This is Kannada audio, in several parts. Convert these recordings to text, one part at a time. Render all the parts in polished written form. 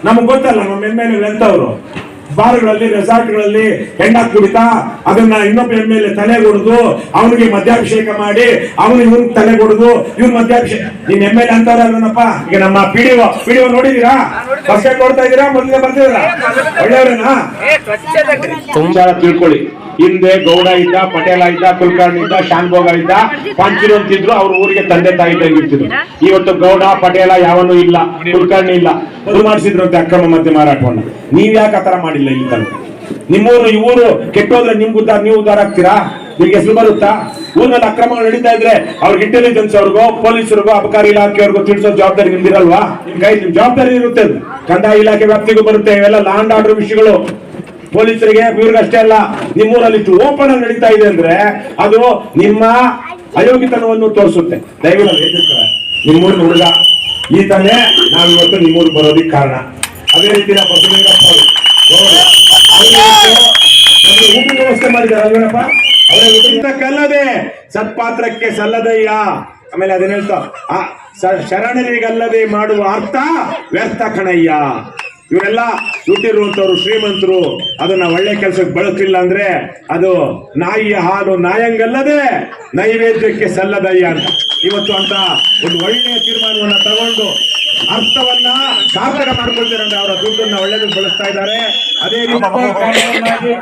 ನಮಗ್ ಗೊತ್ತಲ್ಲ ನಮ್ಮ ಎಮ್ಮೆಲ್ಲೆ ಎಂತವ್ರು. ಬಾರ್ಗಳಲ್ಲಿ ರೆಸಾರ್ಟ್ಗಳಲ್ಲಿ ಹೆಣ್ಣ ಕುಡಿತಾ ಅದನ್ನ ಇನ್ನೊಬ್ಬ ಎಮ್ಮೆಲ್ಲೆ ತಲೆಗೊಡ್ದು ಅವನಿಗೆ ಮದ್ಯಾಭಿಷೇಕ ಮಾಡಿ ಅವನು ಇವನ್ ತಲೆಗೊಡ್ದು ಇವ್ನ ಮದ್ಯಾಭಿಷೇಕ. ನಿಮ್ ಎಮ್ಮೆಲ್ಲೆ ಅಂತವ್ರಲ್ಲನಪ್ಪ. ಈಗ ನಮ್ಮ ಪಿಡಿಒ ನೋಡಿದೀರಾ? ಫಸ್ಟ್ ಟೈಮ್ ನೋಡ್ತಾ ಇದೀರಾ? ಮೊದಲೇ ಬರ್ತಿದ್ದೀರಾ? ಒಳ್ಳೆಯವ್ರೇನಾ? ತುಂಬಾ ತಿಳ್ಕೊಳ್ಳಿ. ಹಿಂದೆ ಗೌಡ ಇದ್ದ, ಪಟೇಲ ಇದ್ದ, ಕುಲಕರ್ಣಿ ಇದ್ದ, ಶಾನ್ಭೋಗ ಇದ್ದ, ಪಾಂಚಿರು ಅಂತಿದ್ರು. ಅವ್ರ ಊರಿಗೆ ತಂದೆ ತಾಯಿ ಇರ್ತಿದ್ರು. ಇವತ್ತು ಗೌಡ ಪಟೇಲ ಯಾವನು ಇಲ್ಲ, ಕುಲಕರ್ಣಿ ಇಲ್ಲ. ಅದು ಮಾಡಿಸಿದ್ರಂತೆ ಅಕ್ರಮ ಮದ್ಯ ಮಾರಾಟವನ್ನ. ನೀವ್ ಯಾಕೆ ಆತರ ಮಾಡಿಲ್ಲ ಇಲ್ಲಿ ತನಕ? ನಿಮ್ಮೂರು ಈ ಊರು ಕೆಟ್ಟೋದ್ರೆ ನಿಮ್ಗೆ ಉದ್ದಾರ, ನೀವು ಉದ್ದಾರ ಆಗ್ತೀರಾ? ನಿಮ್ಗೆ ಹೆಸರು ಬರುತ್ತಾ? ಊರಿನಲ್ಲಿ ಅಕ್ರಮಗಳು ನಡೀತಾ ಇದ್ರೆ ಅವ್ರಿಗೆ ಇಂಟೆಲಿಜೆನ್ಸ್ ಅವ್ರಿಗೋ ಪೊಲೀಸರಿಗೋ ಅಬಕಾರಿ ಇಲಾಖೆಯವ್ರಿಗೋ ತಿಳಿಸೋ ಜವಾಬ್ದಾರಿ ನಿಮ್ದಿರಲ್ವಾ? ನಿಮ್ ಕೈ ನಿಮ್ ಜವಾಬ್ದಾರಿ ಇರುತ್ತೆ. ಕಂದಾಯ ಇಲಾಖೆ ವ್ಯಾಪ್ತಿಗೂ ಬರುತ್ತೆ. ಇವೆಲ್ಲ ಲಾ ಅಂಡ್ ಆರ್ಡರ್ ವಿಷಯಗಳು. ಪೊಲೀಸರಿಗೆ ಇವ್ರಿಗಷ್ಟೇ ಅಲ್ಲ. ನಿಮ್ಮೂರಲ್ಲಿ ಇಷ್ಟು ಓಪನ್ ಆಗಿ ನಡೀತಾ ಇದೆ ಅಂದ್ರೆ ಅದು ನಿಮ್ಮ ಅಯೋಗ್ಯತನವನ್ನು ತೋರಿಸುತ್ತೆ. ದಯವಿಟ್ಟು ನಿಮ್ಮೂರಿನ ಹುಡುಗ ಈತನೇ ನಾವು ಇವತ್ತು ನಿಮ್ಮೂರಿಗೆ ಬರೋದಿಕ್ಕೆ ಕಾರಣ. ಅದೇ ರೀತಿ ಬಸವಲಿಂಗಪ್ಪ ಊಟ ವ್ಯವಸ್ಥೆ ಮಾಡಿದ್ದಾರೆ ಅಲ್ವೇನಪ್ಪ? ಅವರೇ ಊಟಕ್ಕಲ್ಲದೆ ಸತ್ಪಾತ್ರಕ್ಕೆ ಸಲ್ಲದಯ್ಯ. ಆಮೇಲೆ ಅದನ್ನ ಹೇಳ್ತಾ ಶರಣರಿಗಲ್ಲದೆ ಮಾಡುವ ಅರ್ಥ ವ್ಯರ್ಥ ಕಣಯ್ಯ. ಇವರೆಲ್ಲ ಹುಟ್ಟಿರುವಂತವ್ರು ಶ್ರೀಮಂತರು ಅದನ್ನ ಒಳ್ಳೆ ಕೆಲಸಕ್ಕೆ ಬಳಸಲಿಲ್ಲ ಅಂದ್ರೆ ಅದು ನಾಯಿಯ ಹಾಲು ನಾಯಂಗಲ್ಲದೆ ನೈವೇದ್ಯಕ್ಕೆ ಸಲ್ಲದಯ್ಯ ಅಂತ. ಇವತ್ತು ಅಂತ ಒಂದು ಒಳ್ಳೆಯ ತೀರ್ಮಾನವನ್ನ ತಗೊಂಡು ಅರ್ಥವನ್ನ ಸಾರ್ಥಕ ಮಾಡ್ಕೊಳ್ತಾರೆ. ಅವರ ದುಡ್ಡನ್ನ ಒಳ್ಳೆದಕ್ಕೆ ಬಳಸ್ತಾ ಇದ್ದಾರೆ. ಅದೇ ರೀತಿ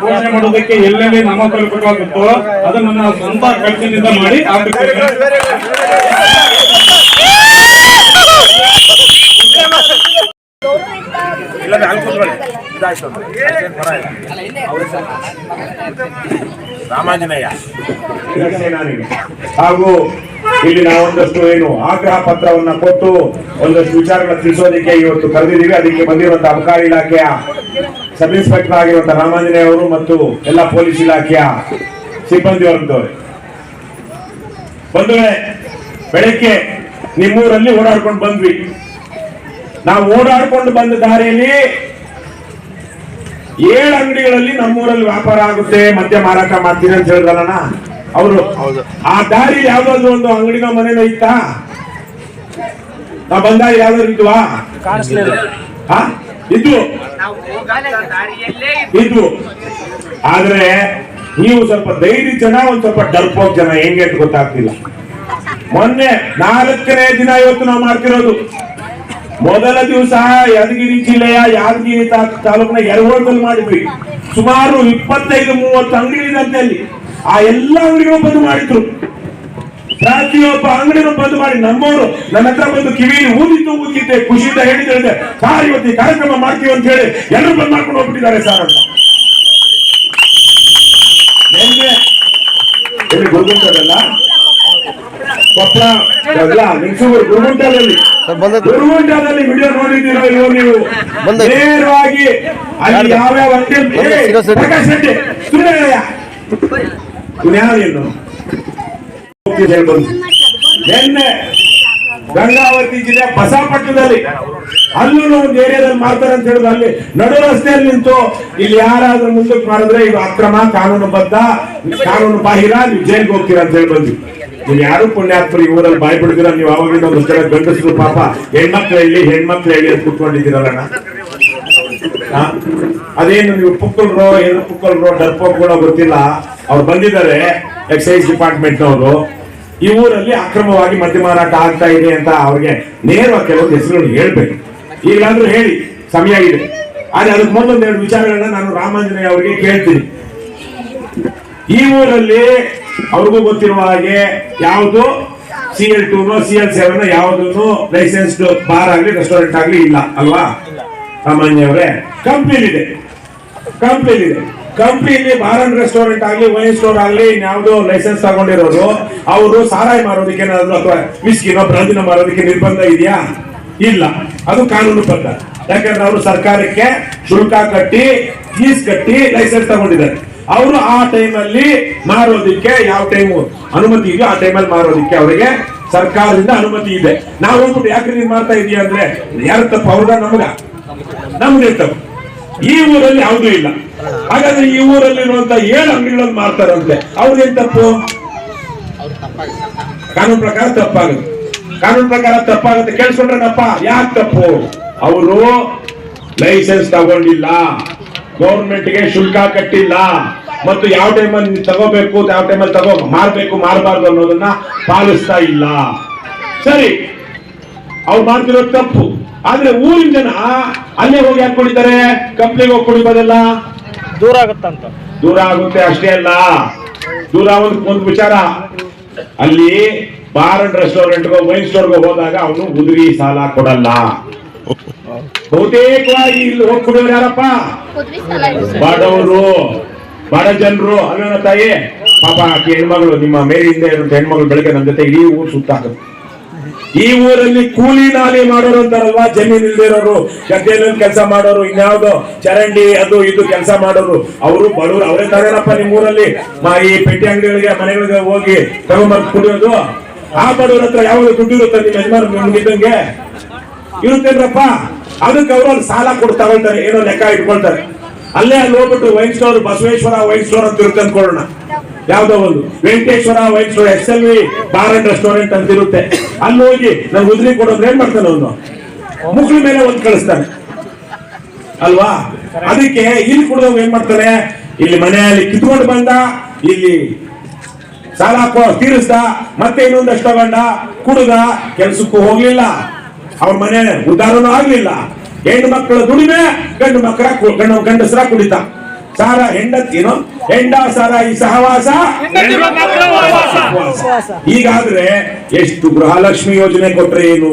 ಘೋಷಣೆ ಮಾಡೋದಕ್ಕೆ ಎಲ್ಲೆಲ್ಲಿ ನಮ್ಮ ತಲುಪಬೇಕಾಗುತ್ತೋ ಅದನ್ನ ನಾವು ಸ್ವಂತ ಖರ್ಚಿನಿಂದ ಮಾಡಿ ರಾಮಾಂಜನೇಯ ಹಾಗೂ ಇಲ್ಲಿ ನಾವು ಒಂದಷ್ಟು ಏನು ಆಗ್ರಹ ಪತ್ರವನ್ನ ಕೊಟ್ಟು ಒಂದಷ್ಟು ವಿಚಾರಗಳ ತಿಳಿಸೋದಕ್ಕೆ ಇವತ್ತು ಕರೆದಿದ್ದೀವಿ. ಅದಕ್ಕೆ ಬಂದಿರುವಂತಹ ಅಬಕಾರಿ ಇಲಾಖೆಯ ಸಬ್ ಇನ್ಸ್ಪೆಕ್ಟರ್ ಆಗಿರುವಂತಹ ರಾಮಾಂಜನೇಯ ಅವರು ಮತ್ತು ಎಲ್ಲ ಪೊಲೀಸ್ ಇಲಾಖೆಯ ಸಿಬ್ಬಂದಿ ವರ್ಗದವರು ಬಂಧುಗಳೇ, ಬೆಳಗ್ಗೆ ನಿಮ್ಮೂರಲ್ಲಿ ಓಡಾಡ್ಕೊಂಡು ಬಂದ್ವಿ. ನಾವು ಓಡಾಡ್ಕೊಂಡು ಬಂದ ದಾರಿಯಲ್ಲಿ 7 ಅಂಗಡಿಗಳಲ್ಲಿ ನಮ್ಮೂರಲ್ಲಿ ವ್ಯಾಪಾರ ಆಗುತ್ತೆ, ಮದ್ಯ ಮಾರಾಟ ಮಾಡ್ತೀರಿ ಅಂತ ಹೇಳಿದ್ರಲ್ಲ ಅವರು. ಆ ದಾರಿ ಯಾವ್ದಾದ್ರು ಒಂದು ಅಂಗಡಿನ ಮನೇನ ಇತ್ತಾ? ನಾವು ಬಂದಾಗ ಯಾವ್ದಾದ್ರು ಇದ್ವಾ? ಇದ್ವು. ಆದ್ರೆ ನೀವು ಸ್ವಲ್ಪ ಧೈರ್ಯ ಜನ, ಒಂದ್ ಸ್ವಲ್ಪ ಡರ್ಪೋಕ್ ಜನ. ಹೆಂಗೆ ಅಂತ ಗೊತ್ತಾಗ್ತಿಲ್ಲ. ಮೊನ್ನೆ 4ನೇ ದಿನ ಇವತ್ತು ನಾವು ಮಾಡ್ತಿರೋದು. ಮೊದಲ ದಿವಸ ಯಾದಗಿರಿ ಜಿಲ್ಲೆಯ ಯಾದಗಿರಿ ತಾಲೂಕಿನ ಯರಗೋಳದಲ್ಲಿ ಮಾಡಿದ್ವಿ. ಸುಮಾರು 25-30 ಅಂಗಡಿಗಳಿದಂತೆ ಅಲ್ಲಿ. ಆ ಎಲ್ಲ ಅಂಗಡಿಗಳು ಬಂದು ಮಾಡಿದ್ರು. ಪ್ರತಿಯೊಬ್ಬ ಅಂಗಡಿನೂ ಬಂದು ಮಾಡಿ ನಮ್ಮವರು ನನ್ನ ಹತ್ರ ಬಂದು ಕಿವಿಲಿ ಊದಿದ್ದೆ, ಖುಷಿಯಿಂದ ಹೇಳಿದ್ರೆ ಸಾರ್ ಇವತ್ತು ಈ ಕಾರ್ಯಕ್ರಮ ಮಾಡ್ತೀವಿ ಅಂತ ಹೇಳಿ ಎಲ್ಲರೂ ಬಂದು ಮಾಡ್ಕೊಂಡು ಹೋಗ್ಬಿಟ್ಟಿದ್ದಾರೆ ಸರ್ ಅಂತ. ಗುರುಗುಂಟದಲ್ಲ ಕೊಪ್ಪಳ ಗುರುಗುಂಟದಲ್ಲಿ ವಿಡಿಯೋ ನೋಡಿದ್ದೀರೋ ಇವರು ನೀವು? ನೇರವಾಗಿ ಅಲ್ಲಿ ಯಾವ್ಯಾವ ಪ್ರಕಾಶ್ ರೆಡ್ಡಿ ನಿನ್ನೆ ಗಂಗಾವತಿ ಜಿಲ್ಲೆ ಬಸವಪಟ್ಟಣದಲ್ಲಿ ಅಲ್ಲೂ ಒಂದು ಏರಿಯಾದಲ್ಲಿ ಮಾಡ್ತಾರೆ ಅಂತ ಹೇಳಿದ್ರು. ಅಲ್ಲಿ ನಡು ರಸ್ತೆಯಲ್ಲಿ ನಿಂತು ಇಲ್ಲಿ ಯಾರಾದ್ರೂ ಮುಂದಕ್ಕೆ ಮಾಡಿದ್ರೆ ಇದು ಅಕ್ರಮ, ಕಾನೂನುಬದ್ಧ, ಕಾನೂನು ಬಾಹಿರ, ನೀವು ಜೈಲ್ಗೆ ಹೋಗ್ತೀರಾ ಅಂತ ಹೇಳಿ ಬಂದ್ವಿ. ನೀವು ಯಾರು ಪುಣ್ಯಾತ್ಮರು ಊರಲ್ಲಿ ಬಾಯ್ ಬಿಡ್ತೀರ. ನೀವು ಅವಾಗಿಂದ ಒಂದು ಜನ ಗಂಡಸರು ಪಾಪ ಹೆಣ್ಮಕ್ಳು ಹೇಳಿ ಅಂತ ಕುತ್ಕೊಂಡಿದ್ದೀರಲ್ಲ. ಅದೇನು ನೀವು ಪುಕ್ಕಲ್ರೋ ಏನು ಪುಕ್ಕಲ್ರೋ ಡರ್ಪೋಕ್ಗಳೋ ಗೊತ್ತಿಲ್ಲ. ಅವ್ರು ಬಂದಿದ್ದಾರೆ ಎಕ್ಸೈಸ್ ಡಿಪಾರ್ಟ್ಮೆಂಟ್ನವರು. ಈ ಊರಲ್ಲಿ ಅಕ್ರಮವಾಗಿ ಮದ್ಯ ಮಾರಾಟ ಆಗ್ತಾ ಇದೆ ಅಂತ ಅವ್ರಿಗೆ ನೇರವಾಗಿ ಕೆಲವೊಂದು ಹೆಸರುಗಳು ಹೇಳ್ಬೇಕು. ಈಗಲಾದ್ರೂ ಹೇಳಿ, ಸಮಯ ಇದೆ. ಆದ್ರೆ ಅದಕ್ಕೆ ಮೊದಲೊಂದೆರಡು ವಿಚಾರಗಳನ್ನ ನಾನು ರಾಮಾಂಜನೇಯ ಅವರಿಗೆ ಕೇಳ್ತೀನಿ. ಈ ಊರಲ್ಲಿ ಅವ್ರಿಗೂ ಗೊತ್ತಿರುವ ಹಾಗೆ ಯಾವುದು CL2 CL7 ಯಾವುದನ್ನು ಲೈಸೆನ್ಸ್ಡ್ ಬಾರ್ ಆಗ್ಲಿ ರೆಸ್ಟೋರೆಂಟ್ ಆಗ್ಲಿ ಇಲ್ಲ ಅಲ್ವಾ ರಾಮಾಂಜನೇಯ ಅವರೇ? ಕಂಪ್ನಿಲಿ ಬಾರ್ ಅಂಡ್ ರೆಸ್ಟೋರೆಂಟ್ ಆಗ್ಲಿ, ವೈನ್ ಸ್ಟೋರ್ ಆಗ್ಲಿ, ಇನ್ಯಾವುದೋ ಲೈಸೆನ್ಸ್ ತಗೊಂಡಿರೋದು ಅವರು ಸಾರಾಯಿ ಮಾರೋದಕ್ಕೆ ಏನಾದ್ರು ಅಥವಾ ವಿಸ್ಕಿನೋ ಬ್ರಾಂದಿನ ಮಾರೋದಕ್ಕೆ ನಿರ್ಬಂಧ ಇದೆಯಾ? ಇಲ್ಲ. ಅದು ಕಾನೂನು ಬದ್ಧ. ಯಾಕಂದ್ರೆ ಅವರು ಸರ್ಕಾರಕ್ಕೆ ಶುಲ್ಕ ಕಟ್ಟಿ ಫೀಸ್ ಕಟ್ಟಿ ಲೈಸೆನ್ಸ್ ತಗೊಂಡಿದ್ದಾರೆ. ಅವರು ಆ ಟೈಮಲ್ಲಿ ಮಾರೋದಿಕ್ಕೆ ಯಾವ ಟೈಮು ಅನುಮತಿ ಇದೆಯೋ ಆ ಟೈಮಲ್ಲಿ ಮಾರೋದಿಕ್ಕೆ ಅವರಿಗೆ ಸರ್ಕಾರದಿಂದ ಅನುಮತಿ ಇದೆ. ನಾವು ಹೋಗ್ಬಿಟ್ಟು ಯಾಕೆ ನೀನ್ ಮಾಡ್ತಾ ಇದೀಯ ಅಂದ್ರೆ ಯಾರ ತಪ್ಪು? ಅವ್ರದ ನಮ್ದೇ ತಪ್ಪು. ಈ ಊರಲ್ಲಿ ಯಾವುದೂ ಇಲ್ಲ. ಹಾಗಾದ್ರೆ ಈ ಊರಲ್ಲಿರುವಂತ 7 ಅಂಗಡಿಗಳಲ್ಲಿ ಮಾಡ್ತಾರಂತೆ. ಅವ್ರೇನ್ ತಪ್ಪು? ಕಾನೂನು ಪ್ರಕಾರ ತಪ್ಪಾಗುತ್ತೆ. ಕೇಳಿಸ್ಕೊಂಡ್ರನಪ್ಪ? ಯಾಕೆ ತಪ್ಪು? ಅವರು ಲೈಸೆನ್ಸ್ ತಗೊಂಡಿಲ್ಲ, ಗೌರ್ಮೆಂಟ್ಗೆ ಶುಲ್ಕ ಕಟ್ಟಿಲ್ಲ, ಮತ್ತು ಯಾವ ಟೈಮಲ್ಲಿ ತಗೋಬೇಕು ಯಾವ ಟೈಮಲ್ಲಿ ಮಾರ್ಬೇಕು ಮಾರಬಾರ್ದು ಅನ್ನೋದನ್ನ ಪಾಲಿಸ್ತಾ ಇಲ್ಲ. ಸರಿ, ಅವ್ರು ಮಾಡ್ತಿರೋ ತಪ್ಪು. ಆದ್ರೆ ಊರಿನ ಜನ ಅಲ್ಲೇ ಹೋಗಿ ಯಾಕೆ ಕುಡಿತಾರೆ? ಕಂಪ್ನಿಗೆ ಹೋಗಿ ಕುಡಿಬೋದಲ್ಲ? ದೂರ ಆಗುತ್ತಂತ. ದೂರ ಆಗುತ್ತೆ. ಅಷ್ಟೇ ಅಲ್ಲ, ದೂರ ಒಂದು ವಿಚಾರ, ಅಲ್ಲಿ ಬಾರ್ ಅಂಡ್ ರೆಸ್ಟೋರೆಂಟ್ಗೋ ವೈನ್ ಸ್ಟೋರ್ಗೋ ಹೋದಾಗ ಅವನು ಉದುರಿ ಸಾಲ ಕೊಡಲ್ಲ. ಬಹುತೇಕವಾಗಿ ಇಲ್ಲಿ ಹೋಗಿ ಕುಡಿಯೋರು ಯಾರಪ್ಪ? ಬಡವರು, ಬಡ ಜನರು. ಅಲ್ವೇನ ತಾಯಿ? ಪಾಪ ಹೆಣ್ಮಗಳು, ನಿಮ್ಮ ಮೇಲಿಂದ ಇರುವಂತ ಹೆಣ್ಮಗಳು ಬೆಳಗ್ಗೆ ನನ್ನ ಜೊತೆ ಇಡೀ ಊರು ಸುತ್ತಾಕ. ಈ ಊರಲ್ಲಿ ಕೂಲಿ ನಾಲಿ ಮಾಡೋರು ಅಂತಾರಲ್ವಾ, ಜಮೀನ್ ಇಲ್ದಿರೋರು, ಗದ್ದೆಯಲ್ಲಿ ಕೆಲಸ ಮಾಡೋರು, ಇನ್ಯಾವುದೋ ಚರಂಡಿ ಅದು ಇದು ಕೆಲಸ ಮಾಡೋರು, ಅವರು ಬಡವರು. ಅವರೇ ತಾನೇನಪ್ಪ ನಿಮ್ಮ ಊರಲ್ಲಿ ಈ ಪೆಟ್ಟಿ ಅಂಗಡಿಗಳಿಗೆ ಮನೆಗಳಿಗೆ ಹೋಗಿ ತಗೊಂಬರ್ದು ಕುಡಿಯೋದು? ಆ ಬಡವ್ರ ಹತ್ರ ಯಾವಾಗ ದುಡ್ಡು ಇರುತ್ತೆ? ನಿಮ್ಮ ಯಜಮಾನ ನಿಮ್ಗಿದ್ದಂಗೆ ಇರುತ್ತೇನ್ರಪ್ಪ? ಅದಕ್ಕೆ ಅವರು ಅಲ್ಲಿ ಸಾಲ ಕೊಟ್ಟು ತಗೊಳ್ತಾರೆ, ಏನೋ ಲೆಕ್ಕ ಇಟ್ಕೊಳ್ತಾರೆ. ಅಲ್ಲೇ ಅಲ್ಲಿ ಹೋಗ್ಬಿಟ್ಟು wine store, Basaveshwara wine store ಅಂತ ಇರುತ್ತೆ ಅನ್ಕೊಳ್ಳೋಣ, ಯಾವ್ದೋ ಒಂದು Venkateshwara wine store, SLV bar and restaurant ಅಂತ ಇರುತ್ತೆ. ಅಲ್ಲಿ ಹೋಗಿ ನನ್ ಉದ್ರಿ ಕೊಡೋದ್ರೆ ಏನ್ ಮಾಡ್ತಾನೆ ಅವನು? ಮುಕ್ಳ ಮೇಲೆ ಒಂದ್ ಕಳಿಸ್ತಾನೆ ಅಲ್ವಾ? ಅದಕ್ಕೆ ಇಲ್ಲಿ ಕುಡಿದವ್ ಏನ್ ಮಾಡ್ತಾನೆ? ಇಲ್ಲಿ ಮನೆಯಲ್ಲಿ ಕಿತ್ಕೊಂಡು ಬಂದ, ಇಲ್ಲಿ ಸಾಲ ತೀರಿಸ್ದ, ಮತ್ತೆ ಇನ್ನೊಂದಷ್ಟು ತಗೊಂಡ, ಕುಡುದ, ಕೆಲ್ಸಕ್ಕೂ ಹೋಗ್ಲಿಲ್ಲ, ಅವ್ರ ಮನೆ ಉದ್ದಾರನೂ ಆಗ್ಲಿಲ್ಲ. ಹೆಣ್ಣು ಮಕ್ಕಳ ದುಡಿಮೆ, ಗಂಡಸರ ಕುಡಿತ, ಸಾರ ಹೆಂಡತಿನೋ ಹೆಂಡ ಸಾರ ಈ ಸಹವಾಸ. ಹೀಗಾದ್ರೆ ಎಷ್ಟು ಗೃಹಲಕ್ಷ್ಮಿ ಯೋಜನೆ ಕೊಟ್ರೆ ಏನು,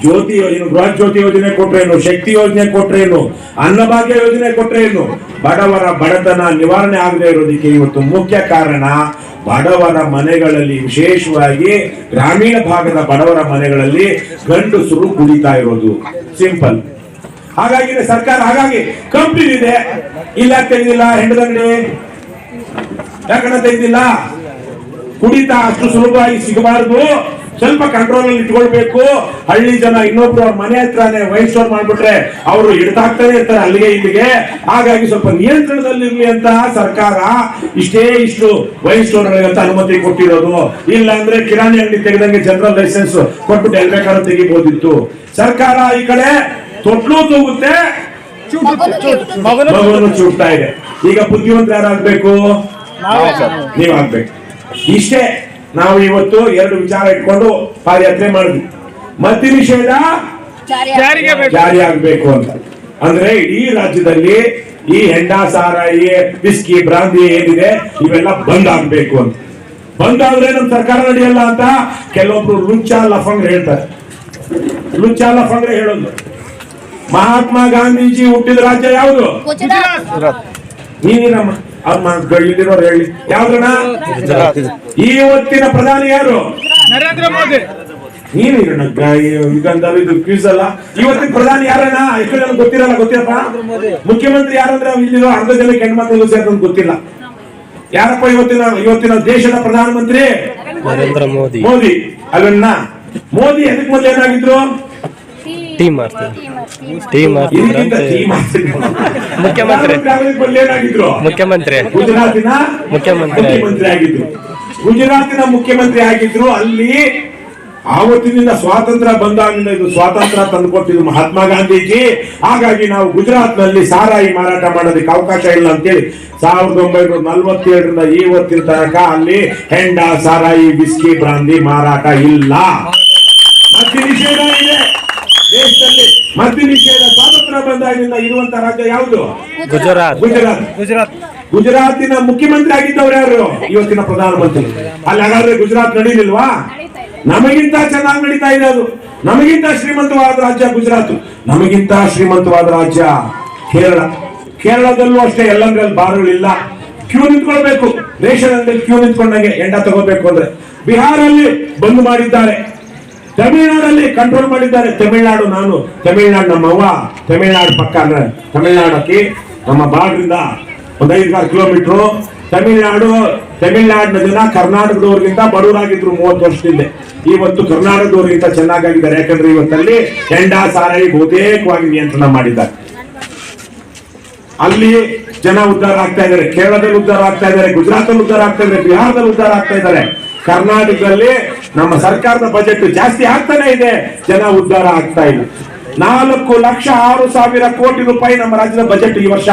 ಜ್ಯೋತಿ ಯೋಜನೆ, ಗೃಹ ಜ್ಯೋತಿ ಯೋಜನೆ ಕೊಟ್ರೆ ಏನು, ಶಕ್ತಿ ಯೋಜನೆ ಕೊಟ್ರೆ ಏನು, ಅನ್ನಭಾಗ್ಯ ಯೋಜನೆ ಕೊಟ್ರೆ ಏನು? ಬಡವರ ಬಡತನ ನಿವಾರಣೆ ಆಗದೆ ಇರೋದಕ್ಕೆ ಇವತ್ತು ಮುಖ್ಯ ಕಾರಣ ಬಡವರ ಮನೆಗಳಲ್ಲಿ, ವಿಶೇಷವಾಗಿ ಗ್ರಾಮೀಣ ಭಾಗದ ಬಡವರ ಮನೆಗಳಲ್ಲಿ ಗಂಡಸರು ಕುಡಿತಾ ಇರೋದು. ಸಿಂಪಲ್. ಹಾಗಾಗಿ ಸರ್ಕಾರ ಹಾಗಾಗಿ ಕಂಪ್ನಿ ಇದೆ, ಇಲ್ಲ ತೆಗೆದಿಲ್ಲ, ಹೆಂಡದಂಗಡಿ ಯಾಕಂದ್ರೆ ತೆಗೆದಿಲ್ಲ? ಕುಡಿತ ಅಷ್ಟು ಸುಲಭವಾಗಿ ಸಿಗಬಾರದು, ಸ್ವಲ್ಪ ಕಂಟ್ರೋಲ್ ಅಲ್ಲಿ ಇಟ್ಕೊಳ್ಬೇಕು. ಹಳ್ಳಿ ಜನ ಇನ್ನೊಬ್ರು ಅವ್ರ ಮನೆ ಹತ್ರನೇ ವೈನ್ ಸ್ಟೋರ್ ಮಾಡ್ಬಿಟ್ರೆ ಅವರು ಹಿಡ್ತಾಗ್ತಾನೆ ಇರ್ತಾರೆ ಅಲ್ಲಿಗೆ ಇಲ್ಲಿಗೆ. ಹಾಗಾಗಿ ಸ್ವಲ್ಪ ನಿಯಂತ್ರಣದಲ್ಲಿರ್ಲಿ ಅಂತ ಸರ್ಕಾರ ಇಷ್ಟು ವೈನ್ ಸ್ಟೋರ್ ಗಳಿಗಂತ ಅನುಮತಿ ಕೊಟ್ಟಿರೋದು. ಇಲ್ಲ ಅಂದ್ರೆ ಕಿರಾಣಿ ಅಂಗಡಿ ತೆಗೆದಂಗೆ ಜನರಲ್ ಲೈಸೆನ್ಸ್ ಕೊಟ್ಟು ಎಲ್ ಬೇಕಾದ್ರೂ ತೆಗಿಬಹುದಿತ್ತು. ಸರ್ಕಾರ ಈ ಕಡೆ ತೊಟ್ಲು ತೂಗುತ್ತೆ, ಮಗನು ಚೂಡ್ತಾ ಇದೆ. ಈಗ ಬುದ್ಧಿವಂತ ಯಾರಾಗ್ಬೇಕು? ನೀವಾಗ್ಬೇಕು. ಇಷ್ಟೇ ನಾವು ಇವತ್ತು ಎರಡು ವಿಚಾರ ಇಟ್ಕೊಂಡು ಪಾದಯಾತ್ರೆ ಮಾಡಿದ್ವಿ. ಮದ್ಯ ನಿಷೇಧ ಜಾರಿ ಆಗ್ಬೇಕು ಅಂತ. ಅಂದ್ರೆ ಇಡೀ ರಾಜ್ಯದಲ್ಲಿ ಈ ಹೆಂಡ ಸಾರಾಯಿ, ಬಿಸ್ಕಿ, ಬ್ರಾಂದಿ ಏನಿದೆ ಇವೆಲ್ಲ ಬಂದ್ ಆಗ್ಬೇಕು ಅಂತ. ಬಂದ್ ಆದ್ರೆ ನಮ್ ಸರ್ಕಾರ ನಡೆಯಲ್ಲ ಅಂತ ಕೆಲವೊಬ್ರು ಲುಚ್ಚ ಲಫಂಗ್ರೆ ಹೇಳ್ತಾರೆ. ಲುಚ್ಚ ಲಫಂಗ್ರೆ ಹೇಳೋದು. ಮಹಾತ್ಮ ಗಾಂಧೀಜಿ ಹುಟ್ಟಿದ ರಾಜ್ಯ ಯಾವುದು? ನೀನೇನಮ್ಮ ಇಲ್ಲಿರೋರು ಹೇಳಿ ಯಾವ್ದಣ್ಣ? ಇವತ್ತಿನ ಪ್ರಧಾನಿ ಯಾರು? ನರೇಂದ್ರ ಮೋದಿ. ನೀನು ಇದು ಕ್ಯೂಸ್ ಅಲ್ಲ. ಇವತ್ತಿನ ಪ್ರಧಾನಿ ಯಾರಣ್ಣ? ಎಷ್ಟು ಜನ ಗೊತ್ತಿರಲ್ಲ, ಗೊತ್ತಿರಪ್ಪ. ಮುಖ್ಯಮಂತ್ರಿ ಯಾರಂದ್ರೆ ಇಲ್ಲಿರೋ ಅರ್ಧ ಜನಕ್ಕೆ ಹೆಣ್ಮಕ್ಳು ಸೇರ್ತ ಗೊತ್ತಿಲ್ಲ. ಯಾರಪ್ಪ ಇವತ್ತಿನ ದೇಶದ ಪ್ರಧಾನಮಂತ್ರಿ? ನರೇಂದ್ರ ಮೋದಿ. ಮೋದಿ ಅಲ್ಲಣ್ಣ. ಮೋದಿ ಅದಕ್ಕೆ ಮೊದಲು ಏನಾಗಿದ್ರು? ಮುಖ್ಯಮಂತ್ರಿ ಆಗಿದ್ರು. ಗುಜರಾತಿನ ಮುಖ್ಯಮಂತ್ರಿ ಆಗಿದ್ರು. ಅಲ್ಲಿ ಆವತ್ತಿನಿಂದ ಸ್ವಾತಂತ್ರ್ಯ ಬಂದಾಗಿಂದ ಇದು ಸ್ವಾತಂತ್ರ್ಯ ತಂದುಕೊಟ್ಟಿದ್ರು ಮಹಾತ್ಮ ಗಾಂಧೀಜಿ. ಹಾಗಾಗಿ ನಾವು ಗುಜರಾತ್ ನಲ್ಲಿ ಸಾರಾಯಿ ಮಾರಾಟ ಮಾಡೋದಕ್ಕೆ ಅವಕಾಶ ಇಲ್ಲ ಅಂತೇಳಿ 1947ರಿಂದ ಇವತ್ತಿನ ತನಕ ಅಲ್ಲಿ ಹೆಂಡ, ಸಾರಾಯಿ, ಬಿಸ್ಕಿ, ಬ್ರಾಂದಿ ಮಾರಾಟ ಇಲ್ಲ. ಮದ್ಯ ನಿಷೇಧ ಇದೆ ದೇಶದಲ್ಲಿ. ಮದ್ಯ ನಿಷೇಧ ಸ್ವಾತಂತ್ರ್ಯ ಬಂದಾಗಿಂದ ಇರುವಂತ ರಾಜ್ಯ ಯಾವುದು? ಗುಜರಾತ್. ಗುಜರಾತಿನ ಮುಖ್ಯಮಂತ್ರಿ ಆಗಿದ್ದವ್ರು ಯಾರು? ಇವತ್ತಿನ ಪ್ರಧಾನಮಂತ್ರಿ. ಅಲ್ಲಿ ಹಾಗಾದ್ರೆ ಗುಜರಾತ್ ನಡೀಲಿಲ್ವಾ? ನಮಗಿಂತ ಚೆನ್ನಾಗಿ ನಡೀತಾ ಇದೆ ಅದು. ನಮಗಿಂತ ಶ್ರೀಮಂತವಾದ ರಾಜ್ಯ ಗುಜರಾತ್. ನಮಗಿಂತ ಶ್ರೀಮಂತವಾದ ರಾಜ್ಯ ಕೇರಳದಲ್ಲೂ ಅಷ್ಟೇ. ಎಲ್ಲಂದ್ರಲ್ಲಿ ಬಾರ್ಗಳಿಲ್ಲ, ಕ್ಯೂ ನಿಂತ್ಕೊಳ್ಬೇಕು. ರೇಷನ್ ಅಂಗಡಿ ಕ್ಯೂ ನಿಂತ್ಕೊಂಡಂಗೆ ಎಂಡ ತಗೋಬೇಕು ಅಂದ್ರೆ. ಬಿಹಾರಲ್ಲಿ ಬಂದ್ ಮಾಡಿದ್ದಾರೆ, ತಮಿಳುನಾಡಲ್ಲಿ ಕಂಟ್ರೋಲ್ ಮಾಡಿದ್ದಾರೆ. ತಮಿಳುನಾಡು ನಮ್ಮವ್ವ ತಮಿಳುನಾಡು ಪಕ್ಕ, ತಮಿಳುನಾಡಕ್ಕೆ ನಮ್ಮ ಬಾರ್ಡ್ರಿಂದ ಒಂದು 5-6 ಕಿಲೋಮೀಟರ್. ತಮಿಳುನಾಡಿನ ಜನ ಕರ್ನಾಟಕದವ್ರಿಗಿಂತ ಬಡವರಾಗಿದ್ರು 30 ವರ್ಷದಿಂದ. ಇವತ್ತು ಕರ್ನಾಟಕದವ್ರಿಗಿಂತ ಚೆನ್ನಾಗಿದ್ದಾರೆ. ಯಾಕಂದ್ರೆ ಇವತ್ತಲ್ಲಿ ಹೆಂಡ, ಸಾರಾಯಿ ಬಹುತೇಕವಾಗಿ ನಿಯಂತ್ರಣ ಮಾಡಿದ್ದಾರೆ. ಅಲ್ಲಿ ಜನ ಉದ್ಧಾರ ಆಗ್ತಾ ಇದ್ದಾರೆ. ಕೇರಳದಲ್ಲಿ ಉದ್ಧಾರ ಆಗ್ತಾ ಇದ್ದಾರೆ, ಗುಜರಾತಲ್ಲಿ ಉದ್ಧಾರ ಆಗ್ತಾ ಇದ್ದಾರೆ, ಬಿಹಾರದಲ್ಲಿ ಉದ್ಧಾರ ಆಗ್ತಾ ಇದ್ದಾರೆ. ಕರ್ನಾಟಕದಲ್ಲಿ ನಮ್ಮ ಸರ್ಕಾರದ ಬಜೆಟ್ ಜಾಸ್ತಿ ಆಗ್ತಾನೆ ಇದೆ, ಜನ ಉದ್ಧಾರ ಆಗ್ತಾ ಇಲ್ಲ. 4,06,000 ಕೋಟಿ ರೂಪಾಯಿ ನಮ್ಮ ರಾಜ್ಯದ ಬಜೆಟ್ ಈ ವರ್ಷ.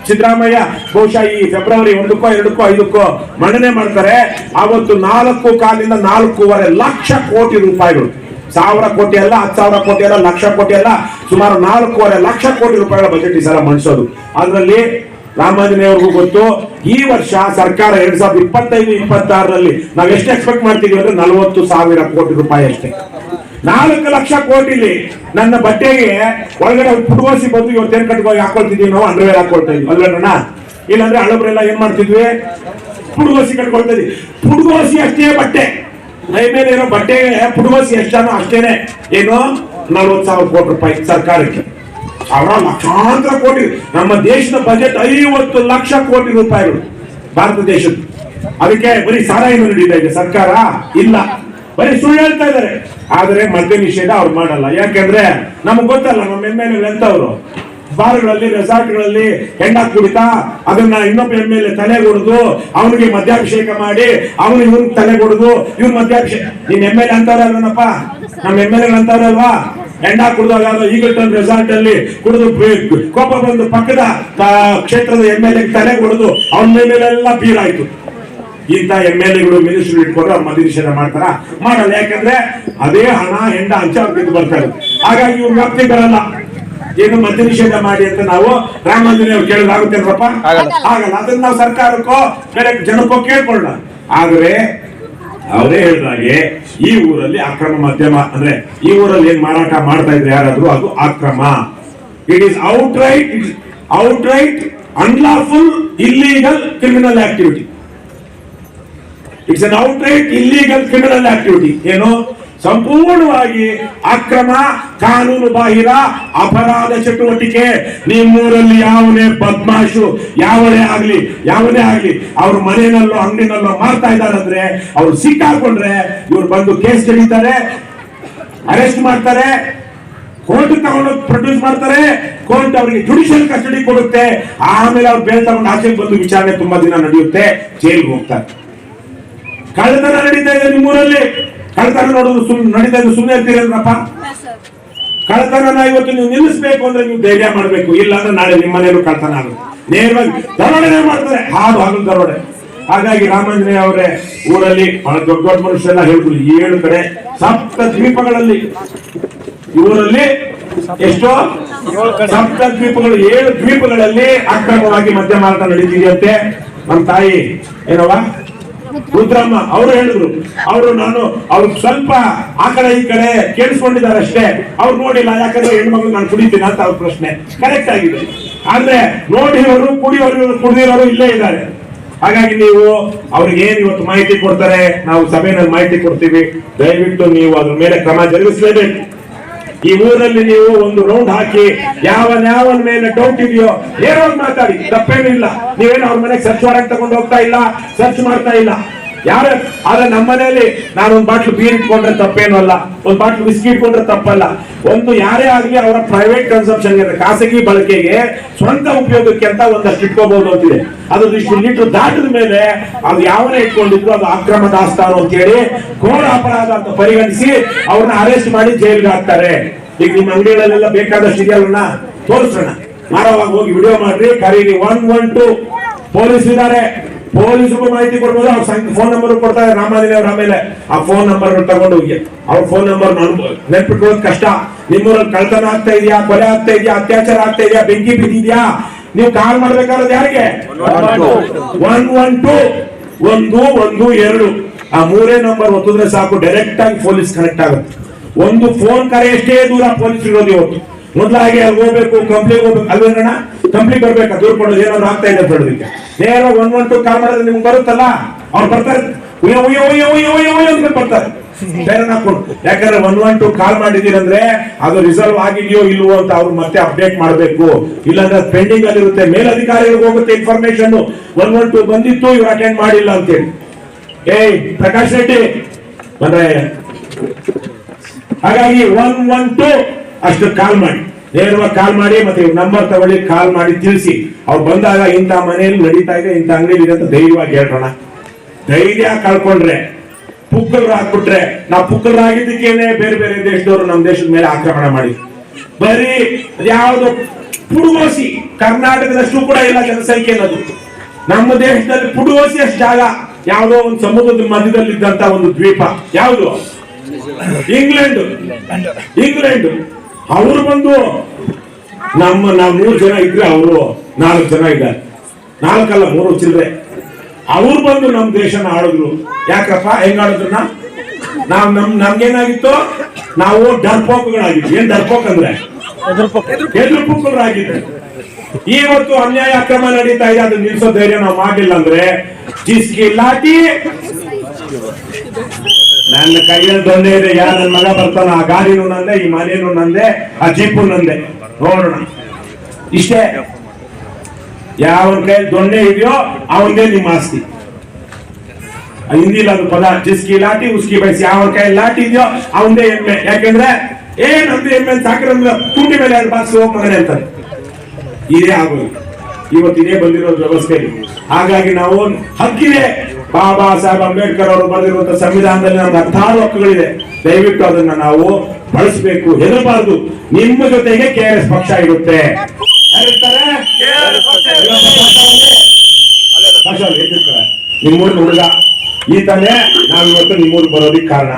ಸಿದ್ದರಾಮಯ್ಯ ಬಹುಶಃ ಈ ಫೆಬ್ರವರಿ 1ಕ್ಕೋ 2ಕ್ಕೋ 5ಕ್ಕೋ ಮಂಡನೆ ಮಾಡ್ತಾರೆ. ಅವತ್ತು 4,4 4.5 ಲಕ್ಷ ಕೋಟಿ ರೂಪಾಯಿಗಳು, 1,000 ಕೋಟಿ ಅಲ್ಲ, 10,000 ಕೋಟಿ ಅಲ್ಲ, ಲಕ್ಷ ಕೋಟಿ ಅಲ್ಲ, ಸುಮಾರು 4.5 ಲಕ್ಷ ಕೋಟಿ ರೂಪಾಯಿಗಳ ಬಜೆಟ್ ಈ ಸಲ ಮಂಡಿಸೋದು. ಅದರಲ್ಲಿ ರಾಮಾಂಜನೇಯವ್ರಿಗೂ ಗೊತ್ತು, ಈ ವರ್ಷ ಸರ್ಕಾರ 2025-26ರಲ್ಲಿ ನಾವು ಎಷ್ಟು ಎಕ್ಸ್ಪೆಕ್ಟ್ ಮಾಡ್ತೀವಿ ಅಂದ್ರೆ 40,000 ಕೋಟಿ ರೂಪಾಯಿ ಅಷ್ಟೇ. 4 ಲಕ್ಷ ಕೋಟಿಲಿ ನನ್ನ ಬಟ್ಟೆಗೆ ಒಳಗಡೆ ಪುಟ್ಗೋಸಿ ಬಂದು ಇವತ್ತೇನ್ ಕಟ್ಕೊಂಡು ಹಾಕೊಳ್ತಿದ್ವಿ, ನಾವು ಅಂಡರ್ವೇರ್ ಹಾಕೊಳ್ತಾ ಇದ್ವಿ ಅಲ್ವೇಣ್ಣ? ಇಲ್ಲಾಂದ್ರೆ ಹಳಬ್ರೆಲ್ಲ ಏನ್ ಮಾಡ್ತಿದ್ವಿ, ಪುಟ್ಗೋಸಿ ಕಟ್ಕೊಳ್ತಾ ಇದ್ವಿ. ಪುಟ್ಗೋಸಿ ಅಷ್ಟೇ ಬಟ್ಟೆ, ಮೈ ಮೇಲೆ ಇರೋ ಬಟ್ಟೆಗೆ ಪುಟ್ಗೋಸಿ ಎಷ್ಟಾನೋ ಅಷ್ಟೇನೆ. ಏನು 40,000 ಕೋಟಿ ರೂಪಾಯಿ ಸರ್ಕಾರಕ್ಕೆ, ಅವರ ಲಕ್ಷಾಂತರ ಕೋಟಿ. ನಮ್ಮ ದೇಶದ ಬಜೆಟ್ 50 ಲಕ್ಷ ಕೋಟಿ ರೂಪಾಯಿಗಳು ಭಾರತ ದೇಶದ. ಅದಕ್ಕೆ ಬರೀ ಸಾರಾಯಿನ ನಡೀತಾ ಇದೆ ಸರ್ಕಾರ, ಇಲ್ಲ ಬರೀ ಸುಳ್ಳು ಹೇಳ್ತಾ ಇದ್ದಾರೆ. ಆದ್ರೆ ಮದ್ಯ ನಿಷೇಧ ಅವ್ರು ಮಾಡಲ್ಲ. ಯಾಕೆಂದ್ರೆ ನಮಗ್ ಗೊತ್ತಲ್ಲ, ನಮ್ಮ MLA ಎಂತವ್ರು ಬಾರ್ಗಳಲ್ಲಿ ರೆಸಾರ್ಟ್ಗಳಲ್ಲಿ ಹೆಂಡ ಕುಡಿತಾ ಅದನ್ನ ಇನ್ನೊಬ್ಬ MLA ತಲೆ ಹೊಡೆದು ಅವನಿಗೆ ಮದ್ಯಾಭಿಷೇಕ ಮಾಡಿ ಅವನು ಇವ್ನ ತಲೆ ಹೊಡೆದು ಇವ್ನ ಮದ್ಯಾಭಿಷೇಕ. ನೀನ್ MLA ಅಂತವ್ರಲ್ವನಪ್ಪ, ನಮ್ಮ MLA ಅಂತವ್ರಲ್ವಾ? ಹೆಂಡ ಕುಡಿದಾಗ ಈಗಲ್ಟನ್ ರೆಸಾರ್ಟ್ ಅಲ್ಲಿ ಕುಡಿದು ಕೋಪ ಬಂದು ಪಕ್ಕದ ಕ್ಷೇತ್ರದ MLA ತಲೆ ಹೊಡೆದು ಅವನ ಮೇಲೆಲ್ಲ ಬೀರಾಯ್ತು. ಇಂಥ MLAಗಳು ಮಿನಿಸ್ಟರ್ ಇಟ್ಕೊಂಡು ಅವ್ರು ಮದ್ಯ ನಿಷೇಧ ಮಾಡ್ತಾರ? ಮಾಡಲ್ಲ. ಯಾಕಂದ್ರೆ ಅದೇ ಹಣ ಹೆಂಡ ಹಂಚ ಅವ್ರಿಗೆ ಬರ್ತಾರೆ. ಹಾಗಾಗಿ ಇವ್ರು ವ್ಯಾಪ್ತಿ ಬರಲ್ಲ. ಏನು ಮದ್ಯ ನಿಷೇಧ ಮಾಡಿ ಅಂತ ನಾವು ರಾಮಾಂಜನೇಯ ಅವ್ರು ಕೇಳಿದಾಗುತ್ತೇನಪ್ಪ? ಆಗಲ್ಲ. ಅದನ್ನ ನಾವು ಸರ್ಕಾರಕ್ಕೋ ಬೇರೆ ಜನಕ್ಕೋ ಕೇಳ್ಕೊಳ್ಳೋಣ. ಆದ್ರೆ ಅವರೇ ಹೇಳಿದಾಗೆ ಈ ಊರಲ್ಲಿ ಅಕ್ರಮ ಮದ್ಯಮ ಅಂದ್ರೆ ಈ ಊರಲ್ಲಿ ಏನ್ ಮಾರಾಟ ಮಾಡ್ತಾ ಇದ್ರೆ ಯಾರಾದ್ರೂ ಅದು ಅಕ್ರಮ. It is outright unlawful illegal criminal activity. It's an outright illegal criminal activity. ಏನು? ಸಂಪೂರ್ಣವಾಗಿ ಅಕ್ರಮ, ಕಾನೂನು ಬಾಹಿರ ಅಪರಾಧ ಚಟುವಟಿಕೆ. ನಿಮ್ಮೂರಲ್ಲಿ ಯಾವನೇ ಬದ್ಮಾಶು ಯಾವನೇ ಆಗ್ಲಿ ಅವ್ರ ಮನೆಯಲ್ಲೋ ಅಂಗಡಿನಲ್ಲೋ ಮಾಡ್ತಾ ಇದ್ದಾರಂದ್ರೆ ಅವ್ರು ಸಿಕ್ಕಾಕೊಂಡ್ರೆ ಇವ್ರು ಬಂದು ಕೇಸ್ ತೆಗಿತಾರೆ, ಅರೆಸ್ಟ್ ಮಾಡ್ತಾರೆ, ಕೋರ್ಟ್ ತಗೊಂಡು ಪ್ರೊಡ್ಯೂಸ್ ಮಾಡ್ತಾರೆ, ಕೋರ್ಟ್ ಅವರಿಗೆ ಜುಡಿಷಿಯಲ್ ಕಸ್ಟಡಿ ಕೊಡುತ್ತೆ. ಆಮೇಲೆ ಅವ್ರು ಬೇರೆ ತಗೊಂಡು ಆಚೆಗೆ ಬಂದು ವಿಚಾರಣೆ ತುಂಬಾ ದಿನ ನಡೆಯುತ್ತೆ, ಜೈಲ್ಗೆ ಹೋಗ್ತಾರೆ. ಕಳ್ಳತನ ನಡೀತಾ ಇದೆ ನಿಮ್ಮೂರಲ್ಲಿ. ಕಳ್ಳತನ ನೋಡೋದು ನಡೀತಾ ಇದೆ, ಸುಮ್ಮನೆ ಇರ್ತೀರಲ್ರಪ್ಪ? ಕಳ್ಳತನ ಇವತ್ತು ನೀವು ನಿಲ್ಲಿಸಬೇಕು ಅಂದ್ರೆ ನೀವು ಧೈರ್ಯ ಮಾಡಬೇಕು. ಇಲ್ಲ ಅಂದ್ರೆ ನಾಳೆ ನಿಮ್ಮ ಮನೆಯಲ್ಲೂ ಕಳ್ಳತನ ಆಗುತ್ತೆ. ನೇರವಾಗಿ ದರೋಡೆ ಮಾಡ್ತಾರೆ, ಹಾಲು ದರೋಡೆ. ಹಾಗಾಗಿ ರಾಮಾಂಜನೇಯ ಅವರೇ ಊರಲ್ಲಿ ಬಹಳ ದೊಡ್ಡ ಮನುಷ್ಯರೆಲ್ಲ ಹೇಳಿದ್ರು, 7 ಕಡೆ ಸಪ್ತ ದ್ವೀಪಗಳಲ್ಲಿ ಊರಲ್ಲಿ ಎಷ್ಟೋ ಸಪ್ತ ದ್ವೀಪಗಳು 7 ದ್ವೀಪಗಳಲ್ಲಿ ಅಕ್ರಮವಾಗಿ ಮದ್ಯ ಮಾರಾಟ ನಡೀತಿದೆಯಂತೆ. ನಮ್ಮ ತಾಯಿ ಏನವ ರುದ್ರಮ್ಮ ಅವರು ಹೇಳಿದ್ರು. ಅವ್ರು ಸ್ವಲ್ಪ ಆ ಕಡೆ ಈ ಕಡೆ ಕೇಳಿಸ್ಕೊಂಡಿದ್ದಾರೆ ಅಷ್ಟೇ, ಅವ್ರು ನೋಡಿಲ್ಲ. ಯಾಕಂದ್ರೆ ಹೆಣ್ಮಕ್ಳು ನಾನು ಕುಡಿತೀನಿ ಅಂತ ಅವ್ರ ಪ್ರಶ್ನೆ ಕರೆಕ್ಟ್ ಆಗಿದೆ. ಆದ್ರೆ ನೋಡಿರೋರು ಕುಡಿದಿರೋರು ಇಲ್ಲೇ ಇದ್ದಾರೆ. ಹಾಗಾಗಿ ನೀವು ಅವ್ರಿಗೆ ಏನ್ ಇವತ್ತು ಮಾಹಿತಿ ಕೊಡ್ತಾರೆ, ನಾವು ಸಭೆಯಲ್ಲಿ ಮಾಹಿತಿ ಕೊಡ್ತೀವಿ. ದಯವಿಟ್ಟು ನೀವು ಅದ್ರ ಮೇಲೆ ಕ್ರಮ ಜರುಗಿಸಲೇಬೇಕು. ಈ ಊರಲ್ಲಿ ನೀವು ಒಂದು ರೌಂಡ್ ಹಾಕಿ ಯಾವನ ಮೇಲೆ ಡೌಟ್ ಇದೆಯೋ ನೇರವಾಗಿ ಮಾತಾಡಿ, ತಪ್ಪೇನಿಲ್ಲ. ನೀವೇನು ಅವ್ರ ಮನೆಗೆ ಸರ್ಚ್ ವಾರೆಂಟ್ ತಗೊಂಡು ಹೋಗ್ತಾ ಇಲ್ಲ, ಸರ್ಚ್ ಮಾಡ್ತಾ ಇಲ್ಲ. ಆದ್ರೆ ನಮ್ಮ ಮನೆಯಲ್ಲಿ ನಾನು ಒಂದು ಬಾಟ್ಲು ಬೀರ್ ಇಟ್ಕೊಂಡ್ರೆ ತಪ್ಪೇನು ಅಲ್ಲ, ಒಂದು ಬಾಟ್ಲು ವಿಸ್ಕಿ ಇಟ್ಕೊಂಡ್ರೆ ತಪ್ಪಲ್ಲ. ಒಂದು ಯಾರೇ ಆಗ್ಲಿ ಅವರ ಪ್ರೈವೇಟ್ ಕನ್ಸಂಪ್ಷನ್ ಖಾಸಗಿ ಬಳಕೆಗೆ ಸ್ವಂತ ಉಪಯೋಗಕ್ಕೆ ಅಂತ ಒಂದಷ್ಟು ಇಟ್ಕೋಬಹುದು ಅಂತಿದೆ. ಅದು ಇಷ್ಟು ಲೀಟರ್ ದಾಟಿದ ಮೇಲೆ ಅದು ಯಾವನೇ ಇಟ್ಕೊಂಡಿದ್ರು ಅದು ಅಕ್ರಮ ದಾಸ್ತಾನು ಅಂತ ಹೇಳಿ ಘೋರ ಅಪರಾಧ ಅಂತ ಪರಿಗಣಿಸಿ ಅವ್ರನ್ನ ಅರೆಸ್ಟ್ ಮಾಡಿ ಜೈಲ್ಗೆ ಹಾಕ್ತಾರೆ. ಈಗ ನಿಮ್ಮ ಅಂಗಡಿಗಳಲ್ಲೆಲ್ಲ ಬೇಕಾದಷ್ಟು ಇದೆಯಲ್ಲ, ತೋರಿಸೋಣ. ಮಾರವಾಗ ಹೋಗಿ ವಿಡಿಯೋ ಮಾಡ್ರಿ, ಕರೀರಿ. 112 ಪೊಲೀಸ್ ಇದ್ದಾರೆ, ಪೊಲೀಸರು ಮಾಹಿತಿ ಕೊಡ್ಬೋದು. ಅವ್ರ ಫೋನ್ ನಂಬರ್ ಕೊಡ್ತಾರೆ ರಾಮಾಂಜನೇಯ ಅವ್ರ. ಆಮೇಲೆ ಆ ಫೋನ್ ನಂಬರ್ ತಗೊಂಡು ಹೋಗಿ ಅವ್ರ ಫೋನ್ ನಂಬರ್ ನೆನ್ಪಿಟ್ಕೊಳ್ಳೋದು ಕಷ್ಟ. ನಿಮ್ಮೂರಲ್ಲಿ ಕಳ್ತನ ಆಗ್ತಾ ಇದೆಯಾ, ಕೊಲೆ ಆಗ್ತಾ ಇದೆಯಾ, ಅತ್ಯಾಚಾರ ಆಗ್ತಾ ಇದೆಯಾ, ಬೆಂಕಿ ಬಿದ್ದಿದ್ಯಾ, ನೀವು ಕಾಲ್ ಮಾಡ್ಬೇಕಾದ್ರೆ ಯಾರಿಗೆ? 112 112 ಆ 3 ನಂಬರ್ ಒತ್ತಿದ್ರೆ ಸಾಕು, ಡೈರೆಕ್ಟ್ ಆಗಿ ಪೊಲೀಸ್ ಕನೆಕ್ಟ್ ಆಗುತ್ತೆ. ಒಂದು ಫೋನ್ ಕರೆ ಎಷ್ಟೇ ದೂರ ಪೊಲೀಸ್ ಇರೋದು ಇವತ್ತು. ಮೊದಲಾಗಿ ಅಲ್ಲಿ ಹೋಗ್ಬೇಕು, ಕಂಪ್ನಿಗೆ ಹೋಗ್ಬೇಕು, ಅಲ್ವೇನ ಕಂಪ್ನಿ ಬರ್ಬೇಕು, ದೂರ ಕೊಡೋದು ಏನಾದ್ರು ಆಗ್ತಾ ಇದೆ ಕೊಡೋದಕ್ಕೆ. ನೇರ 112 ಕಾಲ್ ಮಾಡಿದ್ರೆ ನಿಮ್ಗೆ ಬರುತ್ತಲ್ಲ, ಅವ್ರು ಬರ್ತಾರೆ, ಬರ್ತಾರೆ ಬೇರೆ ಹಾಕೊಂಡು. ಯಾಕಂದ್ರೆ 112 ಕಾಲ್ ಮಾಡಿದೀರಂದ್ರೆ ಅದು ರಿಸಲ್ವ್ ಆಗಿದೆಯೋ ಇಲ್ವೋ ಅಂತ ಅವ್ರು ಮತ್ತೆ ಅಪ್ಡೇಟ್ ಮಾಡಬೇಕು. ಇಲ್ಲಾಂದ್ರೆ ಪೆಂಡಿಂಗ್ ಅಲ್ಲಿ ಇರುತ್ತೆ, ಮೇಲಧಿಕಾರಿಗಳಿಗೆ ಹೋಗುತ್ತೆ ಇನ್ಫಾರ್ಮೇಶನ್. 112 ಬಂದಿತ್ತು, ಇವ್ರು ಅಟೆಂಡ್ ಮಾಡಿಲ್ಲ ಅಂತೇಳಿ. ಪ್ರಕಾಶ್ ರೆಡ್ಡಿ ಬಂದ್ರೆ ಹಾಗಾಗಿ 112 ಅಷ್ಟು ಕಾಲ್ ಮಾಡಿ, ನೇರವಾಗಿ ಕಾಲ್ ಮಾಡಿ, ಮತ್ತೆ ನಂಬರ್ ತಗೊಳ್ಳಿ, ಕಾಲ್ ಮಾಡಿ ತಿಳಿಸಿ. ಅವ್ರು ಬಂದಾಗ ಇಂಥ ಮನೆಯಲ್ಲಿ ನಡೀತಾ ಇದೆ, ಇಂಥ ಅಂಗಡಿ ಇದೆ ಅಂತ ಧೈರ್ಯವಾಗಿ ಹೇಳ್ರೋಣ. ಧೈರ್ಯ ಕಳ್ಕೊಂಡ್ರೆ, ಪುಕ್ಕಲ್ರು ಹಾಕ್ಬಿಟ್ರೆ, ನಾವು ಪುಕ್ಕಲ್ರಾಗಿದ್ದಕ್ಕೇನೆ ಬೇರೆ ಬೇರೆ ದೇಶದವರು ನಮ್ಮ ದೇಶದ ಮೇಲೆ ಆಕ್ರಮಣ ಮಾಡಿ ಬರೀ ಯಾವುದು ಪುಡುಗೋಸಿ ಕರ್ನಾಟಕದಷ್ಟು ಕೂಡ ಇಲ್ಲ ಜನಸಂಖ್ಯೆ ಅನ್ನೋದು. ನಮ್ಮ ದೇಶದಲ್ಲಿ ಪುಡುಗೋಸಿ ಅಷ್ಟು ಜಾಗ ಯಾವುದೋ ಒಂದು ಸಮುದ್ರದ ಮಧ್ಯದಲ್ಲಿದ್ದಂತ ಒಂದು ದ್ವೀಪ ಯಾವುದು? ಇಂಗ್ಲೆಂಡ್. ಅವರು ಬಂದು ನಾವು 3 ಜನ ಇದ್ರೆ ಅವರು 4 ಜನ ಇದ್ದಾರೆ, 4 ಅಲ್ಲ 3 ಚಿಲ್ಲರೆ. ಅವ್ರು ಬಂದು ನಮ್ಮ ದೇಶನ ಆಳಿದ್ರು. ಯಾಕಪ್ಪ ಹೆಂಗ್ ಆಳಿದ್ರನ್ನ? ನಮ್ಗೇನಾಗಿತ್ತು? ನಾವು ಡರ್ಪೋಕುಗಳಾಗಿದ್ವಿ. ಏನ್ ಡರ್ಪೋಕ್ ಅಂದ್ರೆ ಎದುರುಪುಕ್ಕರಾಗಿದ್ವಿ. ಇವತ್ತು ಅನ್ಯಾಯ ಅಕ್ರಮ ನಡೀತಾ ಇದೆ, ಅದನ್ನ ನಿಲ್ಸೋ ಧೈರ್ಯ ನಾವು ಮಾಡಿಲ್ಲ ಅಂದ್ರೆ ಜಿಸ್ಕಿ ಲಾಠಿ ನನ್ನ ಕೈಯಲ್ಲಿ ದೊಣ್ಣೆ ಇದೆ. ಯಾರ ನನ್ನ ಮಗ ಬರ್ತಾನ, ಆ ಗಾಡಿನೂ ನಂದೆ, ಈ ಮನೇನು ನಂದೆ, ಆ ಜೀಪು ನಂದೆ, ನೋಡೋಣ. ಇಷ್ಟೇ. ಯಾವನ ಕೈಯಲ್ಲಿ ದೊಣ್ಣೆ ಇದೆಯೋ ಅವನದೇ ನಿಮ್ಮ ಆಸ್ತಿ. ಹಿಂದಿಲ್ಲ ಅದು ಪದ, ಜಿಸ್ಕಿ ಲಾಠಿ ಉಸ್ಕಿ ಬಯಸಿ. ಯಾವನ ಕೈಯಲ್ಲಿ ಲಾಠಿ ಇದೆಯೋ ಅವನದೇ ಎಮ್ಮೆ. ಯಾಕೆಂದ್ರೆ ಏನಂದ್ರೆ ಎಮ್ಮೆ ಸಾಕಿರಂದ್ರೆ ತುಂಡಿ ಮೇಲೆ ಯಾರು ಬಾಕ್ಸ್ ಹೋಗ್ ಮಗನೆ ಅಂತಾರೆ. ಇದೇ ಆಗೋದು ಇವತ್ತು, ಇದೇ ಬಂದಿರೋ ವ್ಯವಸ್ಥೆ. ಹಾಗಾಗಿ ನಾವು ಹಕ್ಕಿದೆ. ಬಾಬಾ ಸಾಹೇಬ್ ಅಂಬೇಡ್ಕರ್ ಅವರು ಬರೆದಿರುವಂತಹ ಸಂವಿಧಾನದಲ್ಲಿ ನಮ್ಗೆ 16 ಹಕ್ಕುಗಳಿದೆ. ದಯವಿಟ್ಟು ಅದನ್ನ ನಾವು ಬಳಸಬೇಕು, ಹೆದರಬಾರದು. ನಿಮ್ಮ ಜೊತೆಗೆ KRS ಪಕ್ಷ ಇರುತ್ತೆ. ನಿಮ್ಮೂರಿನ ಹುಡುಗ ಈತನೇ ನಾವು ಇವತ್ತು ನಿಮ್ಮೂರಿಗೆ ಬರೋದಿಕ್ಕೆ ಕಾರಣ.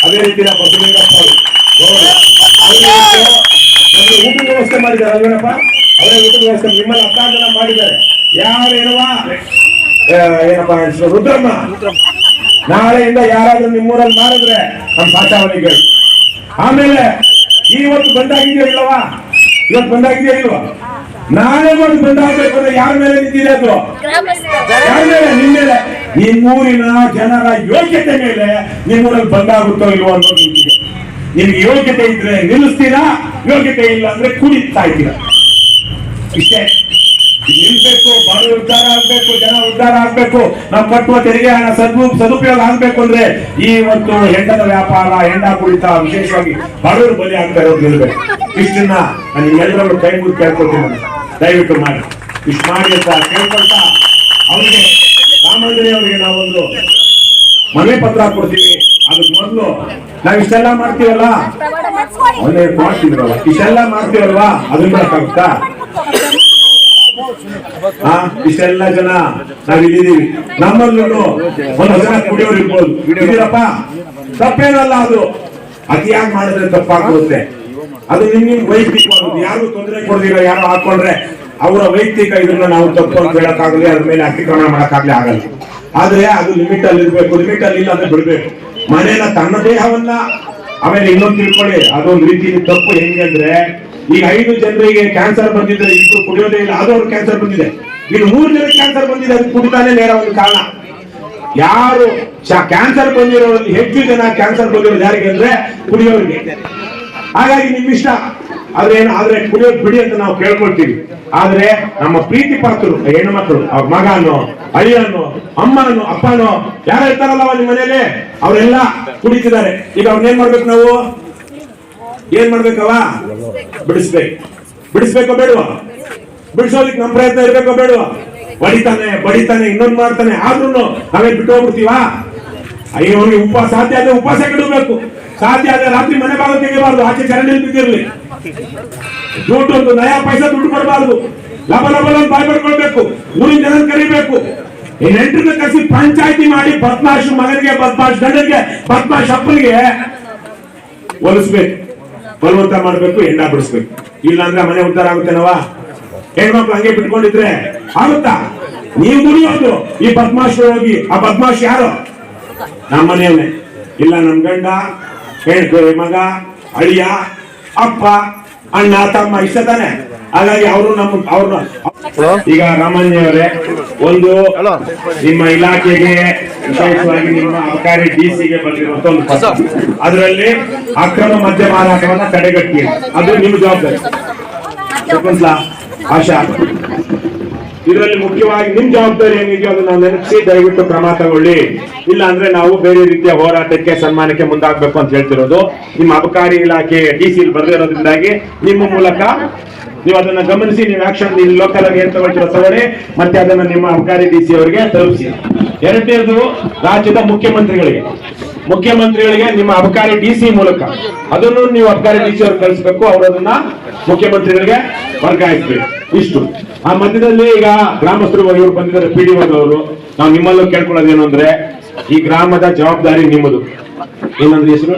ಅದೇ ರೀತಿ ಬಸವಲಿಂಗಪ್ಪ ಅವರು ಊಟದ ವ್ಯವಸ್ಥೆ ಮಾಡಿದ್ದಾರೆ ಅಲ್ವೇನಪ್ಪ? ಅವರೇ ಊಟದ ವ್ಯವಸ್ಥೆ ನಿಮ್ಮಲ್ಲಿ 16 ಜನ ಮಾಡಿದ್ದಾರೆ. ಏನಪ್ಪ ರುದ್ರಮ್ಮ, ನಾಳೆಯಿಂದ ಯಾರಾದ್ರೂ ನಿಮ್ಮೂರಲ್ಲಿ ಮಾಡಿದ್ರೆ ನಮ್ಮ ಭಾಷಾವಣಿಗೆ. ಆಮೇಲೆ ಇವತ್ತು ಬಂದಾಗಿದೆಯೋ ಇಲ್ಲವಾ? ಇವತ್ತು ಬಂದಾಗಿದೆಯೋ ಇಲ್ವಾ? ನಾಳೆ ಬಂದು ಬಂದಾಗಬೇಕು ಅಂದ್ರೆ ಯಾರ ಮೇಲೆ ನಿಂತಿದೆ ಅದು? ಯಾರ ಮೇಲೆ? ನಿಮ್ಮ ಮೇಲೆ. ನಿಮ್ಮೂರಿನ ಜನರ ಯೋಗ್ಯತೆ ಮೇಲೆ ನಿಮ್ಮೂರಲ್ಲಿ ಬಂದಾಗುತ್ತೋ ಇಲ್ವೋ ಅನ್ನೋದು ನಿಂತಿದೆ. ನಿಮ್ಗೆ ಯೋಗ್ಯತೆ ಇದ್ರೆ ನಿಲ್ಲಿಸ್ತೀರಾ, ಯೋಗ್ಯತೆ ಇಲ್ಲ ಅಂದ್ರೆ ಕುಡಿತಾ ಇದ್ದೀರಾ. ಇಷ್ಟೇ. ನಿಲ್ಬೇಕು, ಬಡವರು ಉದ್ಧಾರ ಆಗ್ಬೇಕು, ಜನ ಉದ್ಧಾರ ಆಗ್ಬೇಕು. ನಾವು ಕಟ್ಟುವ ತೆರಿಗೆ ಹಣ ಸದುಪಯೋಗ ಆಗ್ಬೇಕು ಅಂದ್ರೆ ಇವತ್ತು ಹೆಂಡದ ವ್ಯಾಪಾರ, ಹೆಂಡ ಕುಡಿತ, ವಿಶೇಷವಾಗಿ ಬಡವರು ಬಲಿ ಆಗ್ತಾ ಇರೋದು ನಿಲ್ಬೇಕು. ಇಷ್ಟನ್ನ ನಾನು ನಿಮ್ಮೆಲ್ಲರೂ ಕೈ ಮುಗಿದು ಕೇಳ್ಕೊಳ್ತೀನಿ, ದಯವಿಟ್ಟು ಮಾಡಿ. ಇಷ್ಟು ಮಾಡಿ ಅಂತ ಕೇಳ್ಕೊಳ್ತಾ ಅವರಿಗೆ ರಾಮಾಂಜನೇಯ ಅವರಿಗೆ ನಾವೊಂದು ಮನವಿ ಪತ್ರ ಕೊಡ್ತೀವಿ. ಅದಕ್ಕೆ ಮೊದಲು ನಾವ್ ಇಷ್ಟೆಲ್ಲ ಮಾಡ್ತೀವಲ್ಲ, ಇಷ್ಟೆಲ್ಲ ಮಾಡ್ತೀವಲ್ವಾ, ಅದನ್ನ ಮಾಡಕ್ಕಾಗುತ್ತಾ? ಇಷ್ಟೆಲ್ಲ ಜನ ನಾವ್ ಇಲ್ಲಿದ್ದೀವಿ. ನಮ್ಮಲ್ಲೂ ಒಂದು ಜನ ಕುಡಿಯೋರು ಇರ್ಬೋದು. ಇದೀರಪ್ಪ, ತಪ್ಪೇನಲ್ಲ. ಅದು ಅತಿಯಾಗಿ ಮಾಡಿದ್ರೆ ತಪ್ಪಾಗುತ್ತೆ. ಅದು ನಿಮ್ ವೈಯಕ್ತಿಕವಾದದ್ದು. ಯಾರು ತೊಂದರೆ ಕೊಡ್ದಿರೋ ಯಾರು ಹಾಕೊಂಡ್ರೆ ಅವರ ವೈಯಕ್ತಿಕ ಇದನ್ನ ನಾವು ತಪ್ಪು ಅಂತ ಹೇಳಕ್ಕಾಗಲಿ, ಅದ್ರ ಮೇಲೆ ಅತಿಕ್ರಮಣ ಮಾಡಕ್ಕಾಗ್ಲಿ ಆಗಲ್ಲ. ಆದ್ರೆ ಅದು ಲಿಮಿಟ್ ಅಲ್ಲಿ ಇರ್ಬೇಕು. ಲಿಮಿಟ್ ಅಲ್ಲಿ ಇಲ್ಲ ಅಂದ್ರೆ ಬಿಡ್ಬೇಕು. ಮನೇನ ತನ್ನ ದೇಹವನ್ನ. ಆಮೇಲೆ ಇನ್ನೊಂದು ತಿಳ್ಕೊಳ್ಳಿ, ಅದೊಂದು ರೀತಿ ತಪ್ಪು. ಹೆಂಗೆ ಅಂದ್ರೆ ಈಗ 5 ಜನರಿಗೆ ಕ್ಯಾನ್ಸರ್ ಬಂದಿದ್ರೆ ಇಬ್ರು ಕುಡಿಯೋದೇ ಇಲ್ಲ, ಅದು ಅವ್ರಿಗೆ ಕ್ಯಾನ್ಸರ್ ಬಂದಿದೆ. ಇನ್ನು 3 ಜನಕ್ಕೆ ಕ್ಯಾನ್ಸರ್ ಬಂದಿದೆ, ಅದು ಕುಡಿತಾನೆ ನೇರ ಒಂದು ಕಾರಣ. ಯಾರು ಕ್ಯಾನ್ಸರ್ ಬಂದಿರೋರಲ್ಲಿ ಹೆಚ್ಚು ಜನ ಕ್ಯಾನ್ಸರ್ ಬಂದಿರೋದು ಯಾರಿಗೆ ಅಂದ್ರೆ ಕುಡಿಯೋರಿಗೆ. ಹಾಗಾಗಿ ನಿಮ್ ಇಷ್ಟ. ಆದ್ರೆ ಕುಡಿಯೋದು ಬಿಡಿ ಅಂತ ನಾವು ಕೇಳ್ಕೊಳ್ತೀವಿ. ಆದ್ರೆ ನಮ್ಮ ಪ್ರೀತಿ ಪಾತ್ರರು ಹೆಣ್ಣು ಮಕ್ಕಳು, ಅವ್ರ ಮಗನೋ, ಅಳಿಯನೋ, ಅಮ್ಮನೋ, ಅಪ್ಪನೋ ಯಾರು ಇರ್ತಾರಲ್ಲವ ನಿಮ್ಮ ಮನೇಲಿ, ಅವರೆಲ್ಲ ಕುಡಿತಿದ್ದಾರೆ. ಈಗ ಅವ್ರನ್ನೇನ್ ಮಾಡ್ಬೇಕು? ನಾವು ಏನ್ ಮಾಡ್ಬೇಕವ? ಬಿಡಿಸ್ಬೇಕೋ ಬೇಡವಾ? ಬಿಡಿಸೋದಕ್ಕೆ ನಮ್ಮ ಪ್ರಯತ್ನ ಇರ್ಬೇಕೋ ಬೇಡವಾ? ಬಡಿತಾನೆ ಇನ್ನೊಂದು ಮಾಡ್ತಾನೆ, ಆದ್ರೂ ನಾವೇ ಬಿಟ್ಟು ಹೋಗ್ಬಿಡ್ತೀವಾ? ಅಯ್ಯೋ, ಅವ್ರಿಗೆ ಉಪವಾಸ ಸಾಧ್ಯ ಆದ್ರೆ ಉಪವಾಸ ಕೆಡಬೇಕು. ಸಾಧ್ಯ ಆದ್ರೆ ರಾತ್ರಿ ಮನೆ ಬಾಗಿಲು ತೆಗಿಬಾರ್ದು, ಆಚೆ ಚರಂಡಿಯಲ್ಲಿ ಬಿದ್ದಿರ್ಲಿ. ದುಡ್ಡು ಒಂದು ನಯಾ ಪೈಸಾ ದುಡ್ಡು ಕೊಡಬಾರ್ದು. ಲಬ ಬಾಯ್ ಪಡ್ಕೊಳ್ಬೇಕು. ಊರಿನ ಜನ ಕರಿಬೇಕು. ನೆಂಟರನ್ನ ಕರೆಸಿ ಪಂಚಾಯತಿ ಮಾಡಿ ಬದ್ಮಾಶ್ ಮಗನಿಗೆ, ಬದ್ಮಾಶ್ ಗಂಡನಿಗೆ, ಬದ್ಮಾಶ್ ಅಪ್ಪನಿಗೆ ಒಲಿಸ್ಬೇಕು, ಬಲವಂತ ಮಾಡ್ಬೇಕು, ಹೆಂಡ ಬಿಡಿಸ್ಬೇಕು. ಇಲ್ಲ ಅಂದ್ರೆ ಮನೆ ಉದ್ಧಾರ ಆಗುತ್ತೇನವ? ಹೆಣ್ಮಕ್ಳು ಹಂಗೆ ಬಿಟ್ಕೊಂಡಿದ್ರೆ ಆಗುತ್ತಾ? ನೀವು ದುಡಿಯೋದು ಈ ಬದ್ಮಾಶ್ ಹೋಗಿ. ಆ ಬದ್ಮಾಶ್ ಯಾರು? ನಮ್ಮ ಮನೆಯವನೇ. ಇಲ್ಲ ನಮ್ ಗಂಡ, ಮಗ, ಅಳಿಯ, ಅಪ್ಪ, ಅಣ್ಣ, ತಮ್ಮ ಇಷ್ಟ ತಾನೆ. ಹಾಗಾಗಿ ಅವ್ರನ್ನ ಈಗ ರಾಮಾಂಜನೇಯವರೇ, ಒಂದು ನಿಮ್ಮ ಇಲಾಖೆಗೆ ವಿಶೇಷವಾಗಿ ನಿಮ್ಮ ಅಬಕಾರಿ DC-ಗೆ ಬಂದಿರುವಂತ ಒಂದು ಪತ್ರ, ಅದರಲ್ಲಿ ಅಕ್ರಮ ಮದ್ಯ ಮಾರಾಟವನ್ನ ತಡೆಗಟ್ಟಿ, ಅದು ನಿಮ್ಮ ಜವಾಬ್ದಾರಿ. ಆಶಾ, ಇದರಲ್ಲಿ ಮುಖ್ಯವಾಗಿ ನಿಮ್ ಜವಾಬ್ದಾರಿ ಏನಿದೆಯೋ ಅದನ್ನ ನಾವು ನೆನಪಿಸಿ ದಯವಿಟ್ಟು ಕ್ರಮ ತಗೊಳ್ಳಿ. ಇಲ್ಲ ಅಂದ್ರೆ ನಾವು ಬೇರೆ ರೀತಿಯ ಹೋರಾಟಕ್ಕೆ, ಸನ್ಮಾನಕ್ಕೆ ಮುಂದಾಗಬೇಕು ಅಂತ ಹೇಳ್ತಿರೋದು. ನಿಮ್ಮ ಅಬಕಾರಿ ಇಲಾಖೆ DC ಬರೆದಿರೋದ್ರಿಂದಾಗಿ ನಿಮ್ಮ ಮೂಲಕ ನೀವು ಅದನ್ನ ಗಮನಿಸಿ, ನೀವು ಆಕ್ಷನ್ ಲೋಕಲ್ ಆಗಿ ಏನ್ ತಗೊಳ್ತಿರೋ ತಗೊಳ್ಳಿ, ಮತ್ತೆ ಅದನ್ನ ನಿಮ್ಮ ಅಬಕಾರಿ DC ಅವರಿಗೆ ತಲುಪಿಸಿ. ಎರಡನೇದು ರಾಜ್ಯದ ಮುಖ್ಯಮಂತ್ರಿಗಳಿಗೆ ಮುಖ್ಯಮಂತ್ರಿಗಳಿಗೆ ನಿಮ್ಮ ಅಬಕಾರಿ ಡಿಸಿ ಮೂಲಕ ಅದನ್ನು ನೀವು ಅಬಕಾರಿ ಡಿಸಿ ಅವ್ರಿಗೆ ಕಳಿಸ್ಬೇಕು, ಅವರು ಅದನ್ನ ಮುಖ್ಯಮಂತ್ರಿಗಳಿಗೆ ವರ್ಗಾಯಿಸಬೇಕು. ಇಷ್ಟು ಆ ಮಧ್ಯದಲ್ಲಿ ಈಗ ಗ್ರಾಮಸ್ಥರು ಇವರು ಬಂದಿದ್ದಾರೆ, PDO ಅವರು. ನಾವು ನಿಮ್ಮಲ್ಲೂ ಕೇಳ್ಕೊಳ್ಳೋದೇನು ಅಂದ್ರೆ, ಈ ಗ್ರಾಮದ ಜವಾಬ್ದಾರಿ ನಿಮ್ಮದು. ಏನಂದ್ರೆ ಹೆಸರು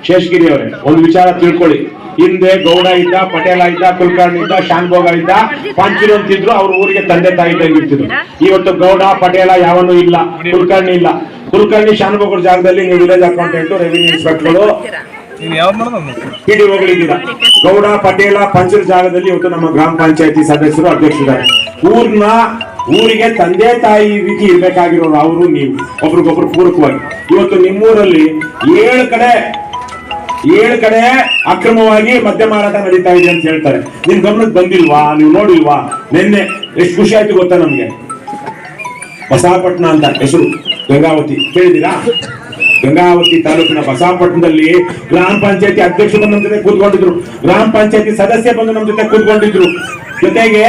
ಶೇಷಗಿರಿ ಅವರೇ, ಒಂದು ವಿಚಾರ ತಿಳ್ಕೊಳ್ಳಿ. ಹಿಂದೆ ಗೌಡ ಇದ್ದ, ಪಟೇಲ ಇದ್ದ, ಕುಲಕರ್ಣಿ ಇದ್ದ, ಶಾನ್ಭೋಗ ಇದ್ದ, ಪಂಚಿರು ಅಂತಿದ್ರು. ಅವ್ರ ಊರಿಗೆ ತಂದೆ ತಾಯಿ ಇದ್ದಂಗಿರ್ತಿದ್ರು. ಇವತ್ತು ಗೌಡ ಪಟೇಲ ಯಾವನು ಇಲ್ಲ, ಕುಲಕರ್ಣಿ ಇಲ್ಲ. ಕುಲಕರ್ಣಿ ಶಾನ್ಭೋಗರ ಜಾಗದಲ್ಲಿ ನೀವು ವಿಲೇಜ್ ಅಕೌಂಟೆಂಟ್, ರೆವಿನ್ಯೂ ಇನ್ಸ್ಪೆಕ್ಟರ್ಗಳು, PDOಗಳಿದ್ದೀರಾ. ಗೌಡ ಪಟೇಲ ಪಂಚರ ಜಾಗದಲ್ಲಿ ಇವತ್ತು ನಮ್ಮ ಗ್ರಾಮ ಪಂಚಾಯತಿ ಸದಸ್ಯರು, ಅಧ್ಯಕ್ಷರಿದ್ದಾರೆ. ಊರಿಗೆ ತಂದೆ ತಾಯಿ ರೀತಿ ಇರ್ಬೇಕಾಗಿರೋರು ಅವರು, ನೀವು ಒಬ್ರಿಗೊಬ್ರು ಪೂರಕವಾಗಿ. ಇವತ್ತು ನಿಮ್ಮೂರಲ್ಲಿ 7 ಕಡೆ ಅಕ್ರಮವಾಗಿ ಮದ್ಯ ಮಾರಾಟ ನಡೀತಾ ಇದೆ ಅಂತ ಹೇಳ್ತಾರೆ. ನಿಮ್ ಗಮನಕ್ಕೆ ಬಂದಿಲ್ವಾ? ನೀವು ನೋಡಿಲ್ವಾ? ನಿನ್ನೆ ಎಷ್ಟು ಖುಷಿ ಆಯ್ತು ಗೊತ್ತಾ ನಮ್ಗೆ. ಬಸವಪಟ್ಟಣ ಅಂತ ಹೆಸರು, ಗಂಗಾವತಿ ಕೇಳಿದೀರಾ? ಗಂಗಾವತಿ ತಾಲೂಕಿನ ಬಸವಪಟ್ಟಣದಲ್ಲಿ ಗ್ರಾಮ ಪಂಚಾಯತಿ ಅಧ್ಯಕ್ಷರು ಬಂದು ನಮ್ಮ ಜೊತೆ ಕೂತ್ಕೊಂಡಿದ್ರು, ಗ್ರಾಮ ಪಂಚಾಯತಿ ಸದಸ್ಯ ಬಂದು ನಮ್ಮ ಜೊತೆ ಕೂತ್ಕೊಂಡಿದ್ರು. ಜೊತೆಗೆ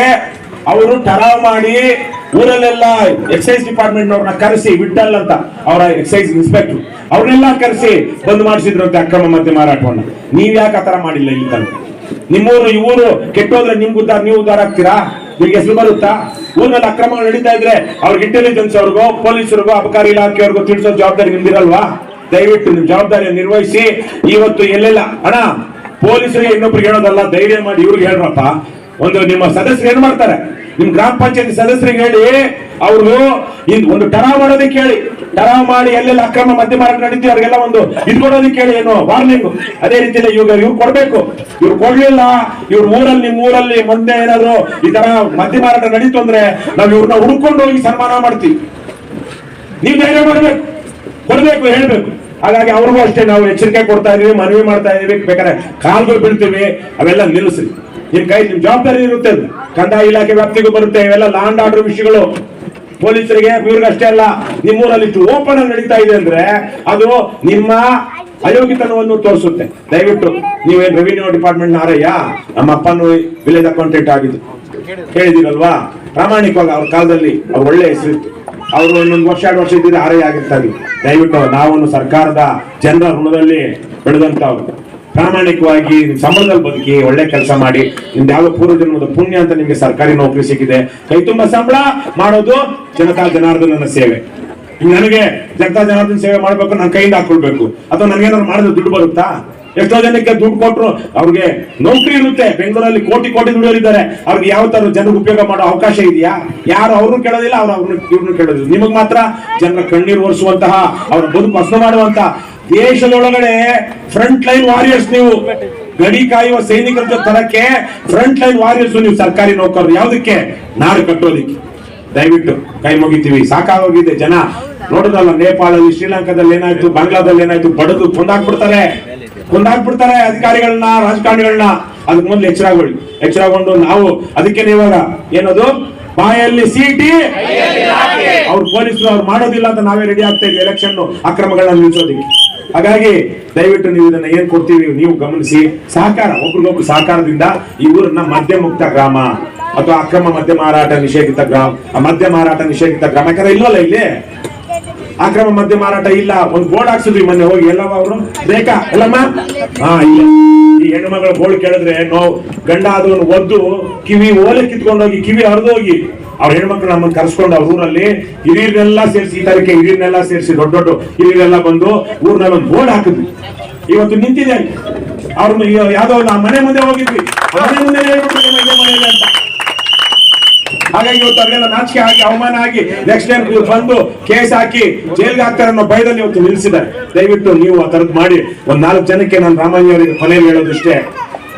ಅವರು ಟರಾವ್ ಮಾಡಿ ಊರಲ್ಲೆಲ್ಲ ಎಕ್ಸೈಸ್ ಡಿಪಾರ್ಟ್ಮೆಂಟ್ ಅವ್ರನ್ನ ಕರೆಸಿ, ವಿಠಲ್ ಅಂತ ಅವರ ಎಕ್ಸೈಸ್ ಇನ್ಸ್ಪೆಕ್ಟರ್, ಅವ್ರನ್ನೆಲ್ಲ ಕರೆಸಿ ಬಂದ್ ಮಾಡಿಸಿದ್ರಂತೆ ಅಕ್ರಮ ಮದ್ಯ ಮಾರಾಟವನ್ನ. ನೀವ್ ಯಾಕೆ ಆತರ ಮಾಡಿಲ್ಲ? ಇಲ್ಲಿ ತನಕ ನಿಮ್ಮೂರು ಇವರು ಕೆಟ್ಟೋದ್ರೆ ನೀವು ಉದ್ದಾರ ಆಗ್ತೀರಾ? ನಿಮ್ಗೆ ಹೆಸರು ಬರುತ್ತಾ? ಊರಿನಲ್ಲಿ ಅಕ್ರಮಗಳು ನಡೀತಾ ಇದ್ರೆ ಅವ್ರಿಗೆ ಇಂಟೆಲಿಜೆನ್ಸ್ ಅವ್ರಿಗೋ, ಪೊಲೀಸರಿಗೋ, ಅಬಕಾರಿ ಇಲಾಖೆಯವ್ರಿಗೋ ತಿಳಿಸೋ ಜವಾಬ್ದಾರಿ ನಿಮ್ದಿರಲ್ವಾ? ದಯವಿಟ್ಟು ನಿಮ್ ಜವಾಬ್ದಾರಿಯನ್ನು ನಿರ್ವಹಿಸಿ. ಇವತ್ತು ಎಲ್ಲೆಲ್ಲ ಹಣ ಪೊಲೀಸರಿಗೆ ಇನ್ನೊಬ್ರಿಗೆ ಹೇಳೋದಲ್ಲ, ಧೈರ್ಯ ಮಾಡಿ ಇವ್ರಿಗೆ ಹೇಳ್ರಪ್ಪ. ಒಂದು ನಿಮ್ಮ ಸದಸ್ಯರು ಏನ್ ಮಾಡ್ತಾರೆ, ನಿಮ್ ಗ್ರಾಮ ಪಂಚಾಯತಿ ಸದಸ್ಯರಿಗೆ ಹೇಳಿ, ಅವರು ಒಂದು ಟರಾವ್ ಮಾಡೋದಕ್ಕೆ ಹೇಳಿ, ಟರಾವ್ ಮಾಡಿ ಎಲ್ಲೆಲ್ಲ ಅಕ್ರಮ ಮದ್ಯ ಮಾರಾಟ ನಡೀತೀವಿ ಅವ್ರಿಗೆಲ್ಲ ಒಂದು ಕೊಡೋದಕ್ಕೆ ಹೇಳಿ, ಏನು ವಾರ್ನಿಂಗ್. ಅದೇ ರೀತಿಯಲ್ಲಿ ಇವ್ರು ಕೊಡ್ಬೇಕು. ಇವ್ರು ಕೊಡ್ಲಿಲ್ಲ, ಇವ್ರ ಊರಲ್ಲಿ, ನಿಮ್ಮ ಊರಲ್ಲಿ ಮೊನ್ನೆ ಏನಾದ್ರು ಈ ತರ ಮದ್ಯ ಮಾರಾಟ ನಡೀತು ಅಂದ್ರೆ ನಾವು ಇವ್ರನ್ನ ಹುಡ್ಕೊಂಡು ಹೋಗಿ ಸನ್ಮಾನ ಮಾಡ್ತೀವಿ. ನೀವು ಧೈರ್ಯ ಮಾಡ್ಬೇಕು, ಕೊಡ್ಬೇಕು, ಹೇಳ್ಬೇಕು. ಹಾಗಾಗಿ ಅವ್ರಿಗೂ ಅಷ್ಟೇ ನಾವು ಎಚ್ಚರಿಕೆ ಕೊಡ್ತಾ ಇದೀವಿ, ಮನವಿ ಮಾಡ್ತಾ ಇದೀವಿ. ಬೇಕಾದ್ರೆ ಕಾಲ್ಗಳು ಬೀಳ್ತೀವಿ, ಅವೆಲ್ಲ ನಿಲ್ಲಿಸಿ. ನಿಮ್ ಜವಾಬ್ದಾರಿ ಇರುತ್ತೆ. ಅದು ಕಂದಾಯ ಇಲಾಖೆ ವ್ಯಾಪ್ತಿಗೂ ಬರುತ್ತೆ. ಇವೆಲ್ಲ ಲಾ ಅಂಡ್ ಆರ್ಡರ್ ವಿಷಯಗಳು ಪೊಲೀಸರಿಗೆ, ಇವ್ರಿಗಷ್ಟೇ ಅಲ್ಲ. ನಿಮ್ಮೂರಲ್ಲಿ ಇಷ್ಟು ಓಪನ್ ಆಗಿ ನಡೀತಾ ಇದೆ ಅಂದ್ರೆ ಅದು ನಿಮ್ಮ ಅಯೋಗ್ಯತನವನ್ನು ತೋರಿಸುತ್ತೆ. ದಯವಿಟ್ಟು ನೀವೇನ್ ರೆವಿನ್ಯೂ ಡಿಪಾರ್ಟ್ಮೆಂಟ್ ನಾರಯ್ಯ, ನಮ್ಮ ಅಪ್ಪನು ವಿಲೇಜ್ ಅಕೌಂಟೆಂಟ್ ಆಗಿದ್ದು ಹೇಳಿದಿರಲ್ವಾ? ಪ್ರಾಮಾಣಿಕವಾಗಿ ಅವ್ರ ಕಾಲದಲ್ಲಿ ಅವ್ರ ಒಳ್ಳೆ ಹೆಸರಿತ್ತು. ಅವರು ಇನ್ನೊಂದು ವರ್ಷ 2 ವರ್ಷ ಇದ್ದಿದ್ರೆ ಆರೈ ಆಗಿರ್ತಾರೆ. ದಯವಿಟ್ಟು ನಾವು ಸರ್ಕಾರದ ಜನರ ಋಣದಲ್ಲಿ ಬೆಳೆದಂತವ್ರು. ಪ್ರಾಮಾಣಿಕವಾಗಿ ಸಂಬಳದಲ್ಲಿ ಬದುಕಿ ಒಳ್ಳೆ ಕೆಲಸ ಮಾಡಿ, ನಿಮ್ದು ಯಾವ ಪೂರ್ವ ಜನ್ಮದ ಪುಣ್ಯ ಅಂತ ನಿಮ್ಗೆ ಸರ್ಕಾರಿ ನೌಕರಿ ಸಿಕ್ಕಿದೆ. ಕೈ ತುಂಬಾ ಸಂಬಳ ಮಾಡೋದು ಜನತಾ ಜನಾರ್ದನನ ಸೇವೆ. ನನಗೆ ಜನತಾ ಜನಾರ್ದನ ಸೇವೆ ಮಾಡ್ಬೇಕು, ನನ್ನ ಕೈಯಿಂದ ಹಾಕೊಳ್ಬೇಕು, ಅಥವಾ ನನಗೇನಾದ್ರು ಮಾಡಿದ್ರೆ ದುಡ್ಡು ಬರುತ್ತಾ? ಎಷ್ಟೋ ಜನಕ್ಕೆ ದುಡ್ಡು ಕೊಟ್ಟರು, ಅವ್ರಿಗೆ ನೌಕರಿ ಇರುತ್ತೆ. ಬೆಂಗಳೂರಲ್ಲಿ ಕೋಟಿ ದುಡಿಯೋರಿದ್ದಾರೆ. ಅವ್ರಿಗೆ ಯಾವ ತರ ಜನರಿಗೆ ಉಪಯೋಗ ಮಾಡೋ ಅವಕಾಶ ಇದೆಯಾ? ಯಾರು ಅವ್ರನ್ನು ಕೇಳೋದಿಲ್ಲ, ಇವ್ರನ್ನು ಕೇಳೋದಿಲ್ಲ. ನಿಮಗ್ ಮಾತ್ರ ಜನರ ಕಣ್ಣೀರು ಒರೆಸುವಂತಹ, ಅವ್ರ ಬದುಕು ಹಸನು ಮಾಡುವಂತ, ದೇಶದೊಳಗಡೆ ಫ್ರಂಟ್ ಲೈನ್ ವಾರಿಯರ್ಸ್ ನೀವು. ಗಡಿ ಕಾಯುವ ಸೈನಿಕರ ಜೊತೆ ತರಕ್ಕೆ ಫ್ರಂಟ್ ಲೈನ್ ವಾರಿಯರ್ಸ್ ನೀವು, ಸರ್ಕಾರಿ ನೌಕರರು. ಯಾವ್ದಕ್ಕೆ? ನಾಡು ಕಟ್ಟೋದಿಕ್ಕೆ. ದಯವಿಟ್ಟು ಕೈ ಮುಗಿತೀವಿ, ಸಾಕಾಗೋಗಿದೆ. ಜನ ನೋಡಿದ್ರಲ್ಲ, ನೇಪಾಳದಲ್ಲಿ, ಶ್ರೀಲಂಕಾದಲ್ಲಿ ಏನಾಯ್ತು, ಬಾಂಗ್ಲಾದಲ್ಲಿ ಏನಾಯ್ತು, ಬಡದು ಕೊಂದಾಕ್ಬಿಡ್ತಾರೆ ಅಧಿಕಾರಿಗಳನ್ನ, ರಾಜಕಾರಣಿಗಳನ್ನ. ಅದಕ್ಕೆ ಮೊದಲು ಎಚ್ಚರಗೊಂಡು ನಾವು ಅದಕ್ಕೆ ಇವಾಗ ಏನದು, ಬಾಯಲ್ಲಿ ಸೀಟಿ ಅವ್ರು ಪೊಲೀಸರು ಅವ್ರು ಮಾಡೋದಿಲ್ಲ ಅಂತ ನಾವೇ ರೆಡಿ ಆಗ್ತಾ ಇದ್ವಿ ಎಲೆಕ್ಷನ್ ಅಕ್ರಮಗಳನ್ನ ನಿಲ್ಲಿಸೋದಕ್ಕೆ. ಹಾಗಾಗಿ ದಯವಿಟ್ಟು ನೀವು ಇದನ್ನ ಏನ್ ಕೊಡ್ತೀವಿ ನೀವು ಗಮನಿಸಿ. ಸಹಕಾರ, ಒಬ್ರಿಗೊಬ್ರು ಸಹಕಾರದಿಂದ ಈ ಊರನ್ನ ಮದ್ಯ ಮುಕ್ತ ಗ್ರಾಮ ಅಥವಾ ಅಕ್ರಮ ಮದ್ಯ ಮಾರಾಟ ನಿಷೇಧಿತ ಗ್ರಾಮ, ಮದ್ಯ ಮಾರಾಟ ನಿಷೇಧಿತ ಗ್ರಾಮ. ಯಾಕಂದ್ರೆ ಇಲ್ವಲ್ಲ ಇಲ್ಲಿ ಅಕ್ರಮ ಮದ್ಯ ಮಾರಾಟ ಇಲ್ಲ. ಒಂದು ಬೋರ್ಡ್ ಹಾಕ್ಸಿದ್ವಿ ಮೊನ್ನೆ ಹೋಗಿ, ಎಲ್ಲವ ಅವರು ಬೇಕಾ ಎಲ್ಲಮ್ಮ? ಇಲ್ಲ. ಈ ಹೆಣ್ಣು ಮಗಳ ಬೋರ್ಡ್ ಕೇಳಿದ್ರೆ ನೋವು. ಗಂಡ ಅದನ್ನು ಒದ್ದು ಕಿವಿ ಓಲೆ ಕಿತ್ಕೊಂಡೋಗಿ, ಕಿವಿ ಹರಿದೋಗಿ ಅವ್ರ ಹೆಣ್ಮಕ್ಳು ನಮ್ಮನ್ನು ಕರ್ಸ್ಕೊಂಡು ಅವ್ರ ಊರಲ್ಲಿ ಹಿರಿಯರನ್ನೆಲ್ಲ ಸೇರಿಸಿ, ಈ ತರಕ್ಕೆ ಹಿರಿಯರನ್ನೆಲ್ಲ ಸೇರಿಸಿ, ದೊಡ್ಡ ಹಿರಿಯರೆಲ್ಲ ಬಂದು ಊರ್ನಲ್ಲಿ ಒಂದು ಬೋರ್ಡ್ ಹಾಕಿದ್ವಿ. ಇವತ್ತು ನಿಂತಿದೆ. ಅವ್ರನ್ನ ಯಾವ್ದೋ ನಾವು ಮನೆ ಮುಂದೆ ಹೋಗಿದ್ವಿ, ಮನೆ ಮುಂದೆ ಹೇಳ್ಬಿಟ್ಟು ಮನೆಯಲ್ಲಿ ಅಂತ. ಹಾಗಾಗಿ ಇವತ್ತು ಅವ್ರಿಗೆಲ್ಲ ನಾಚಿಕೆ ಆಗಿ, ಅವಮಾನ ಆಗಿ, ನೆಕ್ಸ್ಟ್ ಟೈಮ್ ಬಂದು ಕೇಸ್ ಹಾಕಿ ಜೈಲ್ಗೆ ಹಾಕ್ತಾರೆ ಅನ್ನೋ ಭಯದಲ್ಲಿ ಇವತ್ತು ನಿಲ್ಲಿಸಿದ್ದಾರೆ. ದಯವಿಟ್ಟು ನೀವು ಆ ತರದ್ ಮಾಡಿ. ಒಂದ್ 4 ಜನಕ್ಕೆ ನಾನು ರಾಮಾಂಜವರಿಗೆ ಕೊನೆಯಲ್ಲಿ ಹೇಳೋದಷ್ಟೇ,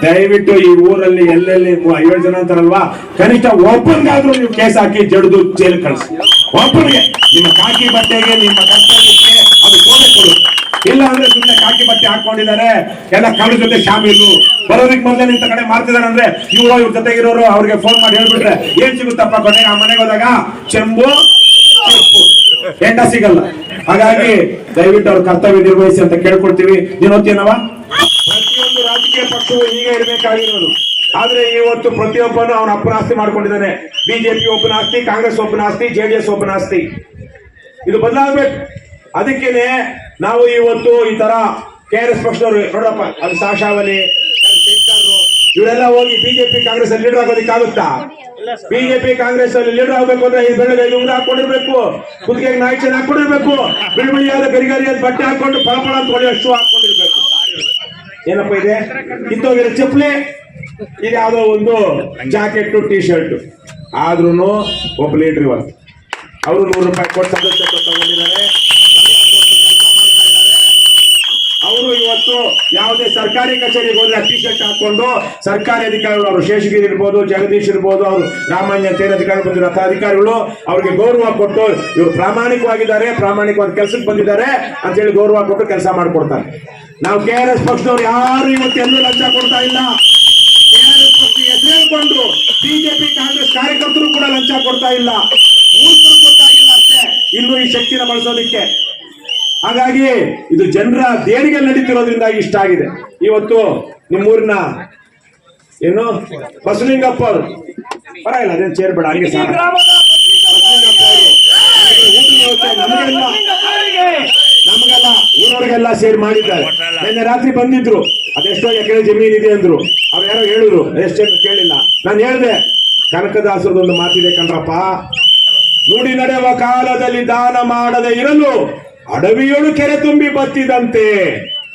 ದಯವಿಟ್ಟು ಈ ಊರಲ್ಲಿ ಎಲ್ಲೆಲ್ಲಿ 7 ಜನ ಅಂತಾರಲ್ವಾ, ಕನಿಷ್ಠ ಒಬ್ಬರಿಗಾದ್ರೂ ನೀವು ಕೇಸ್ ಹಾಕಿ ಜಡ್ದು ಜೈಲ್ ಕಳಿಸಿ. ಒಬ್ಬರಿಗೆ ನಿಮ್ಮ ಕಾಕಿ ಬಟ್ಟೆಗೆ, ನಿಮ್ಮ ಕರ್ತವ್ಯಕ್ಕೆ ಅದು ಕೋಣೆ ಕೊಡು. ಇಲ್ಲ ಅಂದ್ರೆ ಸುಮ್ಮನೆ ಕಾಕಿ ಬಟ್ಟೆ ಹಾಕೊಂಡಿದ್ದಾರೆ, ಎಲ್ಲ ಕಳ್ಳ ಜೊತೆ ಶಾಮೀಲು. ಬರೋದಕ್ಕೆ ಮೊದಲೇ ನಿಂತ ಕಡೆ ಮಾಡ್ತಿದಾರೆ ಅಂದ್ರೆ ಇವ್ರ ಜೊತೆಗಿರೋರು ಅವ್ರಿಗೆ ಫೋನ್ ಮಾಡಿ ಹೇಳ್ಬಿಟ್ರೆ ಏನ್ ಸಿಗುತ್ತಪ್ಪ ಕೊನೆಗೆ? ಆ ಮನೆಗೆ ಹೋದಾಗ ಚೆಂಬು ಎಂಡ ಸಿಗಲ್ಲ. ಹಾಗಾಗಿ ದಯವಿಟ್ಟು ಅವ್ರ ಕರ್ತವ್ಯ ನಿರ್ವಹಿಸಿ ಅಂತ ಕೇಳ್ಕೊಳ್ತೀವಿ. ನೀನ್ ಓದ್ತೀನವ? ಪ್ರತಿಯೊಂದು ರಾಜಕೀಯ ಪಕ್ಷವು ಹೀಗೆ ಇರಬೇಕಾಗಿರೋದು. ಆದ್ರೆ ಇವತ್ತು ಪ್ರತಿಯೊಬ್ಬನು ಅವನ ಅಪ್ಪನ ಆಸ್ತಿ ಮಾಡ್ಕೊಂಡಿದ್ದಾನೆ. ಬಿಜೆಪಿ ಒಬ್ಬನ ಆಸ್ತಿ, ಕಾಂಗ್ರೆಸ್ ಒಬ್ಬನ ಆಸ್ತಿ, JDS ಒಬ್ಬನ ಆಸ್ತಿ. ಇದು ಬದಲಾಗಬೇಕು. ಅದಕ್ಕೇನೆ ನಾವು ಇವತ್ತು ಈ ತರ KRS ಪಕ್ಷದವರು ನೋಡಪ್ಪ, ಅದು ಸಾಶಾವಲಿ ಇವರೆಲ್ಲ ಹೋಗಿ ಬಿಜೆಪಿ ಕಾಂಗ್ರೆಸ್ ಅಲ್ಲಿ ಲೀಡರ್ ಆಗೋದಕ್ಕಾಗುತ್ತಾ? ಬಿಜೆಪಿ ಕಾಂಗ್ರೆಸ್ ಅಲ್ಲಿ ಲೀಡರ್ ಆಗ್ಬೇಕು ಅಂದ್ರೆ ಈ ಬೆಳಗ್ಗೆ ಉಂಗ್ರ ಹಾಕೊಂಡಿರ್ಬೇಕು, ಕುತ್ತಿಗೆಗೆ ನಾಯಿ ಚೆನ್ನ ಹಾಕೊಂಡಿರ್ಬೇಕು, ಬಿಳಿಯಾದ ಗರಿಗರಿಯಾದ ಬಟ್ಟೆ ಹಾಕೊಂಡು ಫಳಫಳ ಅಂತ ಹೊಡೆಯೋ ಶೂ ಹಾಕೊಂಡಿರ್ಬೇಕು. ಏನಪ್ಪ ಇದೆ ಕಿತ್ತೋಗಿರೋ ಚಪ್ಪಲಿ, ಇದು ಯಾವ್ದೋ ಒಂದು ಜಾಕೆಟ್ ಟಿ ಶರ್ಟ್. ಆದ್ರೂ ಒಬ್ಬ ಲೀಡರ್ ಇವತ್ತು ಅವರು 100 ರೂಪಾಯಿ ಕೊಟ್ಟು ಸದಸ್ಯತ್ವ ತಗೊಂಡಿದ್ದಾರೆ. ಅವರು ಇವತ್ತು ಯಾವುದೇ ಸರ್ಕಾರಿ ಕಚೇರಿಗೆ ಹೋದ್ರೆ ಟಿ ಶರ್ಟ್ ಹಾಕೊಂಡು ಸರ್ಕಾರಿ ಅಧಿಕಾರಿಗಳು, ಅವರು ಶೇಷಗಿರಿ ಇರ್ಬೋದು, ಜಗದೀಶ್ ಇರ್ಬೋದು, ಅವರು ರಾಮಾನ್ಯ ತೇನ ಅಧಿಕಾರಿ ಬಂದಿರೋ ಅಧಿಕಾರಿಗಳು ಅವ್ರಿಗೆ ಗೌರವ ಕೊಟ್ಟು ಇವರು ಪ್ರಾಮಾಣಿಕವಾಗಿದ್ದಾರೆ, ಪ್ರಾಮಾಣಿಕವಾದ ಕೆಲಸಕ್ಕೆ ಬಂದಿದ್ದಾರೆ ಅಂತ ಹೇಳಿ ಗೌರವ ಕೊಟ್ಟು ಕೆಲಸ ಮಾಡ್ಕೊಡ್ತಾರೆ. ನಾವು KRS ಪಕ್ಷದವ್ರು ಯಾರು ಇವತ್ತು ಎಲ್ಲೂ ಲಂಚ ಕೊಡ್ತಾ ಇಲ್ಲ. KRS ಪಕ್ಷ ಹೆಸರೇಳ್ಕೊಂಡು ಬಿಜೆಪಿ ಕಾಂಗ್ರೆಸ್ ಕಾರ್ಯಕರ್ತರು ಕೂಡ ಲಂಚ ಕೊಡ್ತಾ ಇಲ್ಲ. ಮೂರ್ಖರು ಗೊತ್ತಾಗಿಲ್ಲ ಅಷ್ಟೇ ಇನ್ನು ಈ ಶಕ್ತಿನ ಬಳಸೋದಿಕ್ಕೆ. ಹಾಗಾಗಿ ಇದು ಜನರ ದೇಣಿಗೆ ನಡೀತಿರೋದ್ರಿಂದಾಗಿ ಇಷ್ಟ ಆಗಿದೆ. ಇವತ್ತು ನಿಮ್ಮೂರಿನ ಏನು ಬಸಲಿಂಗಪ್ಪ ಅವರು ಪರವಾಗಿಲ್ಲ, ಅದೇನು ಸೇರ್ಬೇಡ ಹಂಗೆ ಸಾಲ ಬಸಲಿಂಗಪ್ಪ ಅವರು ನಮಗೆಲ್ಲ ಊರವರಿಗೆಲ್ಲ ಸೇರಿ ಮಾಡಿದ್ದಾರೆ. ನಿನ್ನೆ ರಾತ್ರಿ ಬಂದಿದ್ರು, ಅದೆಷ್ಟೋ ಎಕರೆ ಜಮೀನ್ ಇದೆ ಅಂದ್ರು. ಅವ್ರು ಯಾರೋ ಹೇಳಿದ್ರು, ಎಷ್ಟೇನು ಕೇಳಿಲ್ಲ. ನಾನು ಹೇಳಿದೆ, ಕನಕದಾಸರದೊಂದು ಮಾತಿದೆ ಕಣ್ರಪ್ಪ, ನುಡಿ ನಡೆಯುವ ಕಾಲದಲ್ಲಿ ದಾನ ಮಾಡದೆ ಇರಲು ಅಡವಿಯೊಳು ಕೆರೆ ತುಂಬಿ ಬತ್ತಿದಂತೆ.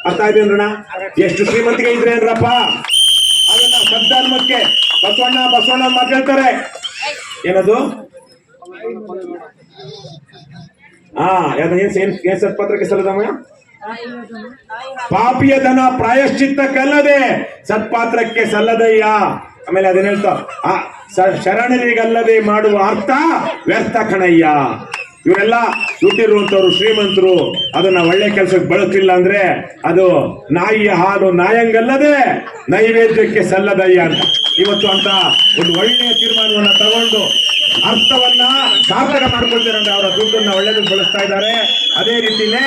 ಅರ್ಥ ಆಯ್ತು ಅಂದ್ರಣ? ಎಷ್ಟು ಶ್ರೀಮಂತಿಗೆ ಇದ್ರೆ ಅಂದ್ರಪ್ಪ. ಅದನ್ನ ಸದ್ಧರ್ಮಕ್ಕೆ ಬಸವಣ್ಣ ಮಾತು ಹೇಳ್ತಾರೆ. ಏನದು ಏನ್ ಸತ್ಪತ್ರಕ್ಕೆ ಸಲ್ಲದಮ್ಮ? ಪಾಪಿಯ ಧನ ಪ್ರಾಯಶ್ಚಿತ್ತಕ್ಕಲ್ಲದೆ ಸತ್ಪಾತ್ರಕ್ಕೆ ಸಲ್ಲದಯ್ಯ. ಆಮೇಲೆ ಅದನ್ನ ಹೇಳ್ತಾ, ಶರಣರಿಗಲ್ಲದೆ ಮಾಡುವ ಅರ್ಥ ವ್ಯರ್ಥ ಕಣಯ್ಯ. ಇವರೆಲ್ಲ ದುಡ್ಡಿರುವಂತವ್ರು ಶ್ರೀಮಂತರು ಅದನ್ನ ಒಳ್ಳೆ ಕೆಲಸಕ್ಕೆ ಬಳಸಿಲ್ಲ ಅಂದ್ರೆ ಅದು ನಾಯಿಯ ಹಾಲು ನಾಯಂಗಲ್ಲದೆ ನೈವೇದ್ಯಕ್ಕೆ ಸಲ್ಲದಯ್ಯ ಅಂತ. ಇವತ್ತು ಅಂತ ಒಂದು ಒಳ್ಳೆಯ ತೀರ್ಮಾನವನ್ನ ತಗೊಂಡು ಅರ್ಥವನ್ನ ಸಾರ್ಥಕ ಮಾಡ್ಕೊಳ್ತಾರೆ. ಅವರ ದುಡ್ಡನ್ನ ಒಳ್ಳೆದಕ್ಕೆ ಬಳಸ್ತಾ ಇದ್ದಾರೆ. ಅದೇ ರೀತಿನೇ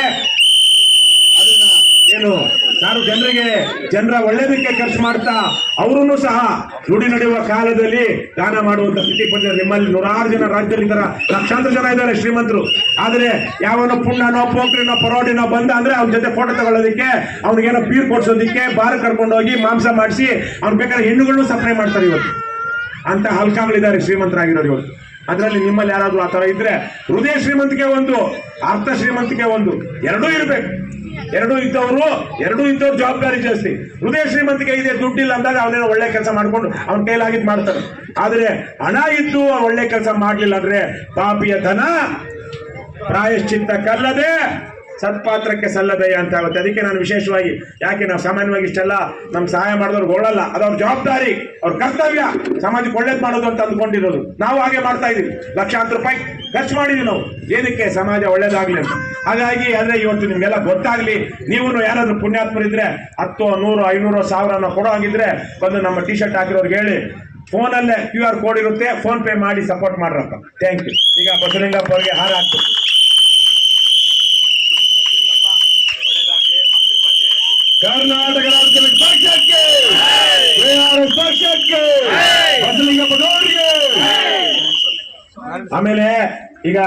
ಅದನ್ನ ಏನು ನಾನು ಜನರ ಒಳ್ಳೇದಕ್ಕೆ ಖರ್ಚು ಮಾಡ್ತಾ ಅವರೂ ಸಹ ನುಡಿ ನಡೆಯುವ ಕಾಲದಲ್ಲಿ ದಾನ ಮಾಡುವಂತ ಸ್ಥಿತಿ ಬಂದಿದ್ದಾರೆ. ನಿಮ್ಮಲ್ಲಿ 100 ಜನ ರಾಜ್ಯದಲ್ಲಿ ಇದ್ದಾರೆ, ಲಕ್ಷಾಂತರ ಜನ ಇದ್ದಾರೆ ಶ್ರೀಮಂತರು. ಆದ್ರೆ ಯಾವನೋ ಪುಣ್ಣನೋ ಪೋಖ್ರಿನೋ ಪರೋಡಿನೋ ಬಂದ ಅಂದ್ರೆ ಅವ್ನ ಜೊತೆ ಫೋಟೋ ತಗೊಳ್ಳೋದಿಕ್ಕೆ, ಅವ್ನಿಗೇನೋ ಬೀರ್ ಕೊಡ್ಸೋದಿಕ್ಕೆ, ಬಾರ್ ಕರ್ಕೊಂಡು ಹೋಗಿ ಮಾಂಸ ಮಾಡಿಸಿ ಅವ್ನ ಬೇಕಾದ್ರೆ ಹೆಣ್ಣುಗಳನ್ನು ಸಪ್ಲೈ ಮಾಡ್ತಾರೆ. ಇವತ್ತು ಅಂತ ಹಲ್ಕಾಗಳಿದ್ದಾರೆ ಶ್ರೀಮಂತರಾಗಿರೋರು ಇವತ್ತು. ಅದರಲ್ಲಿ ನಿಮ್ಮಲ್ಲಿ ಯಾರಾದ್ರೂ ಆ ತರ ಇದ್ರೆ ಹೃದಯ ಶ್ರೀಮಂತಿಕೆ ಒಂದು, ಅರ್ಥ ಶ್ರೀಮಂತಿಕೆ ಒಂದು, ಎರಡೂ ಇರ್ಬೇಕು. ಎರಡೂ ಇದ್ದವ್ರು ಜವಾಬ್ದಾರಿ ಜಾಸ್ತಿ. ಹೃದಯ ಶ್ರೀಮಂತಿಕೆ ಇದೆ, ದುಡ್ಡಿಲ್ಲ ಅಂದಾಗ ಅವನೇನೋ ಒಳ್ಳೆ ಕೆಲಸ ಮಾಡ್ಕೊಂಡು ಅವನ ಕೈಲಾಗಿದ್ ಮಾಡ್ತಾನೆ. ಆದ್ರೆ ಹಣ ಇದ್ದು ಒಳ್ಳೆ ಕೆಲಸ ಮಾಡ್ಲಿಲ್ಲ ಅಂದ್ರೆ ಪಾಪಿಯ ಧನ ಪ್ರಾಯಶ್ಚಿತ್ತಕ್ಕಲ್ಲದೆ ಸತ್ಪಾತ್ರಕ್ಕೆ ಸಲ್ಲದಯ್ಯ ಅಂತ ಆಗುತ್ತೆ. ಅದಕ್ಕೆ ನಾನು ವಿಶೇಷವಾಗಿ, ಯಾಕೆ ನಾವು ಸಾಮಾನ್ಯವಾಗಿ ಇಷ್ಟೆಲ್ಲ ನಮ್ ಸಹಾಯ ಮಾಡಿದವ್ರು ಹೊಗಳಲ್ಲ, ಅದು ಅವ್ರ ಜವಾಬ್ದಾರಿ, ಅವ್ರ ಕರ್ತವ್ಯ, ಸಮಾಜಕ್ಕೆ ಒಳ್ಳೇದ್ ಮಾಡೋದು ಅಂತ ಅಂದ್ಕೊಂಡಿರೋದು. ನಾವು ಹಾಗೆ ಮಾಡ್ತಾ ಇದೀವಿ. ಲಕ್ಷಾಂತರ ರೂಪಾಯಿ ಖರ್ಚು ಮಾಡಿದ್ವಿ ನಾವು, ಏನಕ್ಕೆ? ಸಮಾಜ ಒಳ್ಳೇದಾಗ್ಲಿ ಅಂತ. ಹಾಗಾಗಿ ಅಂದ್ರೆ ಇವತ್ತು ನಿಮ್ಗೆಲ್ಲ ಗೊತ್ತಾಗ್ಲಿ, ನೀವು ಯಾರಾದ್ರೂ ಪುಣ್ಯಾತ್ಮರಿದ್ರೆ 10, 100, 500, 1000 ಕೊಡೋ ಹಾಗಿದ್ರೆ ಬಂದು ನಮ್ಮ ಟಿ ಶರ್ಟ್ ಹಾಕಿರೋರ್ಗೆ ಹೇಳಿ, ಫೋನಲ್ಲೇ QR ಕೋಡ್ ಇರುತ್ತೆ, ಫೋನ್ ಪೇ ಮಾಡಿ ಸಪೋರ್ಟ್ ಮಾಡ್ರಪ್ಪ. Thank you. ಈಗ ಬಸಲಿಂಗಪ್ಪ ಅವರಿಗೆ ಹಾರ ಹಾಕ್ಬೇಕು. ಕರ್ನಾಟಕ ರಾಜ್ಯದ ಪಕ್ಷಕ್ಕೆ, ಪಕ್ಷಕ್ಕೆ, ಬಸಲಿಂಗಪ್ಪ ಗೌಡ್ರಿಗೆ. ಆಮೇಲೆ ಈಗ